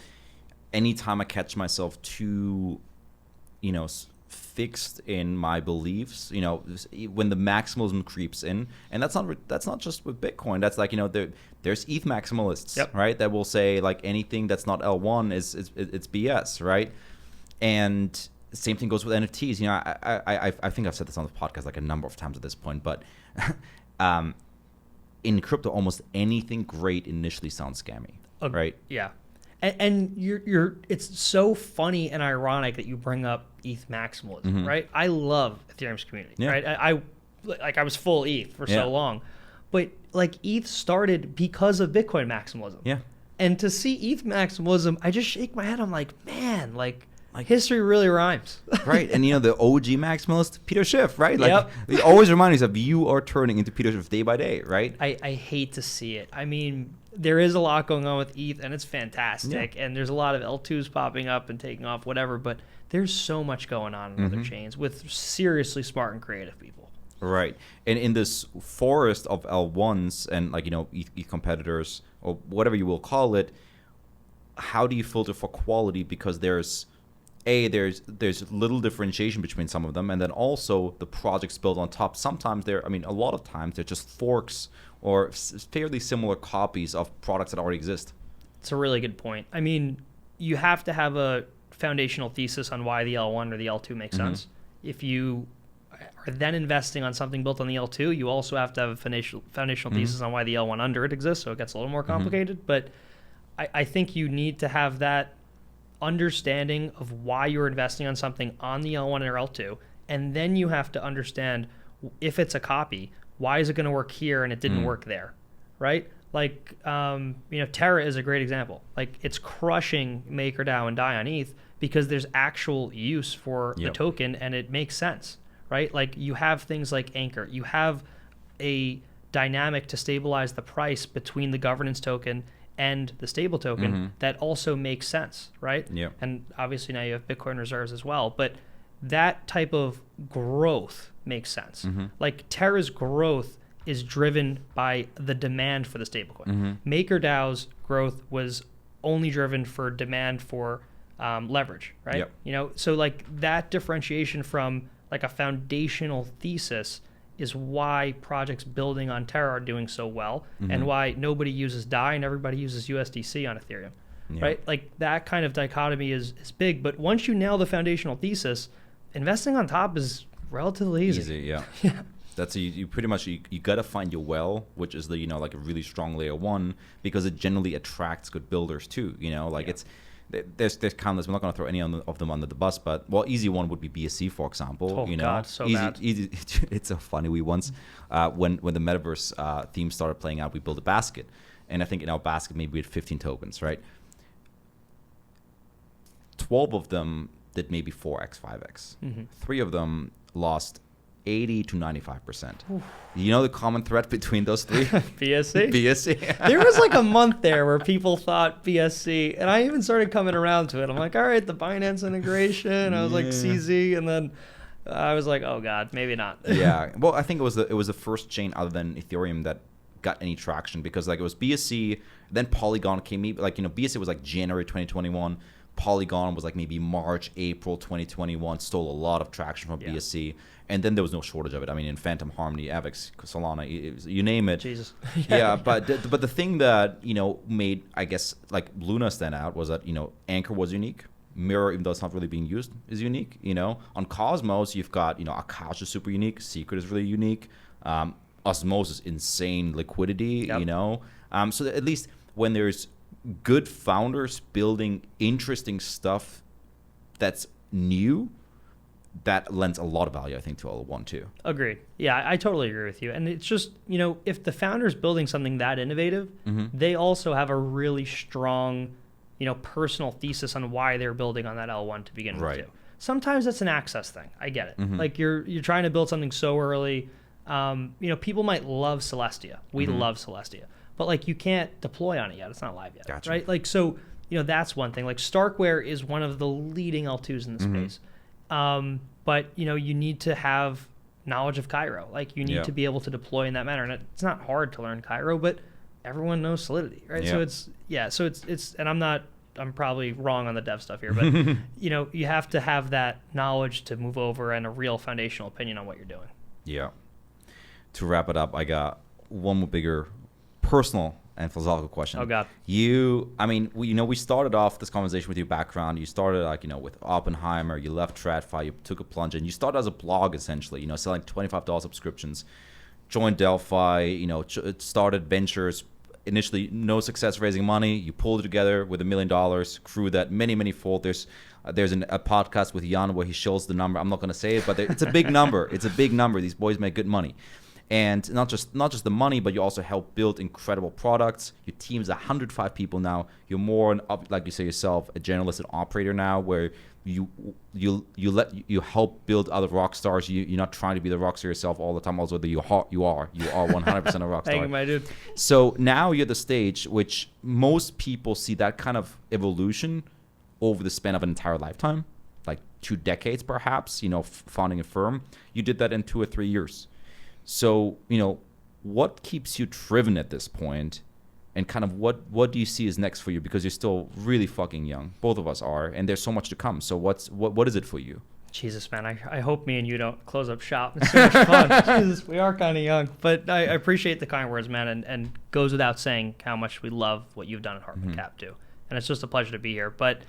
S1: anytime I catch myself too, you know, fixed in my beliefs, you know, when the maximalism creeps in, and that's not just with Bitcoin. That's like, you know, there's ETH maximalists, right? That will say like anything that's not L1 it's BS, right? And same thing goes with NFTs. You know, I think I've said this on the podcast like a number of times at this point, but in crypto, almost anything great initially sounds scammy, right?
S2: Yeah. And you're it's so funny and ironic that you bring up ETH maximalism, right? I love Ethereum's community, right? I was full ETH for so long, but like ETH started because of Bitcoin maximalism. Yeah. And to see ETH maximalism, I just shake my head. I'm like, man, like history really rhymes.
S1: Right. And you know, the OG maximalist, Peter Schiff, right? Like they always remind us of you are turning into Peter Schiff day by day, right?
S2: I hate to see it. I mean, there is a lot going on with ETH and it's fantastic. And there's a lot of L2s popping up and taking off, whatever, but there's so much going on in other chains with seriously smart and creative people.
S1: Right. And in this forest of L1s and like, you know, ETH competitors or whatever you will call it, how do you filter for quality? Because there's little differentiation between some of them, and then also the projects built on top. Sometimes a lot of times they're just forks or fairly similar copies of products that already exist.
S2: It's a really good point. I mean, you have to have a foundational thesis on why the L1 or the L2 makes sense. If you are then investing on something built on the L2, you also have to have a foundational thesis on why the L1 under it exists, so it gets a little more complicated. But I think you need to have that understanding of why you're investing on something on the L1 or L2, and then you have to understand if it's a copy, why is it going to work here and it didn't work there, right? Like, you know, Terra is a great example. Like, it's crushing MakerDAO and DAI on ETH because there's actual use for the token and it makes sense, right? Like, you have things like Anchor. You have a dynamic to stabilize the price between the governance token and the stable token that also makes sense, right? Yeah. And obviously now you have Bitcoin reserves as well, but that type of growth makes sense. Like Terra's growth is driven by the demand for the stablecoin. MakerDAO's growth was only driven for demand for leverage, right? You know, so like that differentiation from like a foundational thesis is why projects building on Terra are doing so well and why nobody uses DAI and everybody uses USDC on Ethereum, right? Like that kind of dichotomy is big, but once you nail the foundational thesis, investing on top is relatively easy.
S1: That's you pretty much, you got to find your well, which is the, you know, like a really strong layer one, because it generally attracts good builders too, you know, like there's countless. We're not going to throw any of them under the bus, but easy one would be BSC, for example. You know,
S2: God, so bad.
S1: Easy. It's so funny. We once, when the Metaverse theme started playing out, we built a basket, and I think in our basket maybe we had 15 tokens, right? 12 of them did maybe 4x, 5x. 3 of them lost 80 to 95%. You know the common thread between those 3?
S2: BSC?
S1: BSC.
S2: There was like a month there where people thought BSC, and I even started coming around to it. I'm like, all right, the Binance integration. I was like CZ, and then I was like, oh God, maybe not.
S1: Well, I think it was the first chain other than Ethereum that got any traction, because like it was BSC, then Polygon came, like, you know, BSC was like January 2021. Polygon was like maybe March, April 2021, stole a lot of traction from BSC. And then there was no shortage of it. I mean, in Phantom, Harmony, Avex, Solana, you name it.
S2: Jesus.
S1: But the thing that, you know, made, I guess, like Luna stand out was that, you know, Anchor was unique. Mirror, even though it's not really being used, is unique. You know, on Cosmos, you've got, you know, Akash is super unique. Secret is really unique. Osmosis, insane liquidity, you know. So that at least when there's good founders building interesting stuff that's new, that lends a lot of value, I think, to L1 too.
S2: Agreed. Yeah, I totally agree with you. And it's just, you know, if the founder's building something that innovative, they also have a really strong, you know, personal thesis on why they're building on that L1 to begin with too. Sometimes it's an access thing. I get it. Like you're trying to build something so early. You know, people might love Celestia. We love Celestia. But like you can't deploy on it yet. It's not live yet.
S1: Gotcha.
S2: Right? Like so, you know, that's one thing. Like Starkware is one of the leading L2s in the space. But you know, you need to have knowledge of Cairo. Like you need to be able to deploy in that manner. And it's not hard to learn Cairo, but everyone knows Solidity, right? So it's and I'm probably wrong on the dev stuff here, but you know, you have to have that knowledge to move over and a real foundational opinion on what you're doing.
S1: Yeah. To wrap it up, I got one more bigger personal and philosophical question.
S2: Oh God.
S1: We started off this conversation with your background. You started like, you know, with Oppenheimer, you left TradFi, you took a plunge, and you started as a blog essentially, you know, selling $25 subscriptions, joined Delphi, you know, started ventures, initially no success raising money. You pulled it together with $1 million, grew that many fold. There's a podcast with Jan where he shows the number. I'm not going to say it, but it's a big number. It's a big number. These boys make good money. And not just the money, but you also help build incredible products. Your team's 105 people now. You're more, like you say yourself, a generalist and operator now, where you help build other rock stars. You're not trying to be the rock star yourself all the time. Also, you are 100% a rock star.
S2: Thank you, my dude.
S1: So now you're at the stage which most people see that kind of evolution over the span of an entire lifetime, like 2 decades perhaps. You know, founding a firm. You did that in 2 or 3 years. So, you know, what keeps you driven at this point, and kind of what do you see is next for you? Because you're still really fucking young. Both of us are, and there's so much to come. So what is it for you?
S2: Jesus, man, I hope me and you don't close up shop. It's so much fun. Jesus, we are kind of young. But I appreciate the kind words, man, and goes without saying how much we love what you've done at Hartmann Cap too. And it's just a pleasure to be here. But,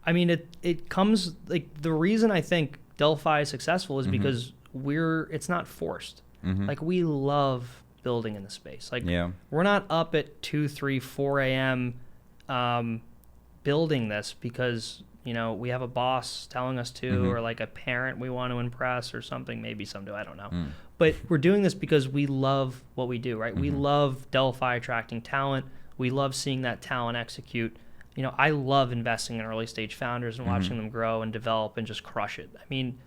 S2: I mean, it comes, like, the reason I think Delphi is successful is because it's not forced. Like, we love building in the space. Like, we're not up at 2, 3, 4 a.m. Building this because, you know, we have a boss telling us to, or like a parent we want to impress or something. Maybe some do, I don't know. But we're doing this because we love what we do, right? We love Delphi attracting talent. We love seeing that talent execute. You know, I love investing in early stage founders and watching them grow and develop and just crush it. I mean,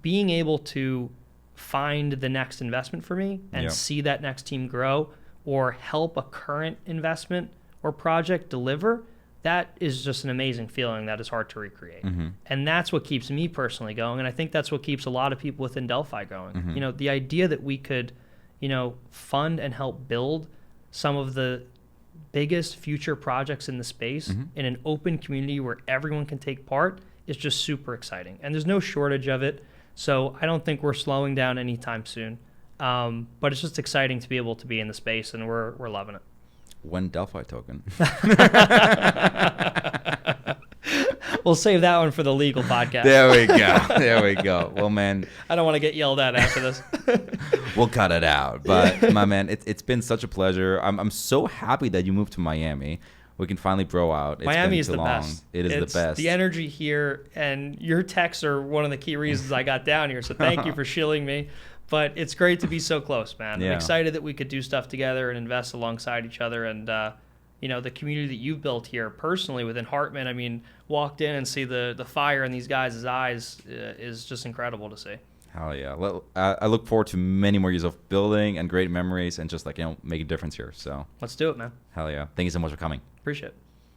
S2: being able to find the next investment for me and see that next team grow or help a current investment or project deliver, that is just an amazing feeling that is hard to recreate. And that's what keeps me personally going. And I think that's what keeps a lot of people within Delphi going. You know, the idea that we could, you know, fund and help build some of the biggest future projects in the space in an open community where everyone can take part is just super exciting. And there's no shortage of it. So I don't think we're slowing down anytime soon. But it's just exciting to be able to be in the space, and we're loving it.
S1: When Delphi token?
S2: We'll save that one for the legal podcast.
S1: There we go. Well, man,
S2: I don't want to get yelled at after this.
S1: We'll cut it out. But my man, it's been such a pleasure. I'm so happy that you moved to Miami. We can finally bro out.
S2: Miami is the best.
S1: It is the best.
S2: The energy here, and your texts are one of the key reasons I got down here. So thank you for shilling me. But it's great to be so close, man. I'm excited that we could do stuff together and invest alongside each other. And, you know, the community that you've built here personally within Hartmann, I mean, walked in and see the fire in these guys' eyes is just incredible to see.
S1: Hell yeah. Well, I look forward to many more years of building and great memories and just, like, you know, make a difference here. So
S2: let's do it, man.
S1: Hell yeah. Thank you so much for coming.
S2: Appreciate it.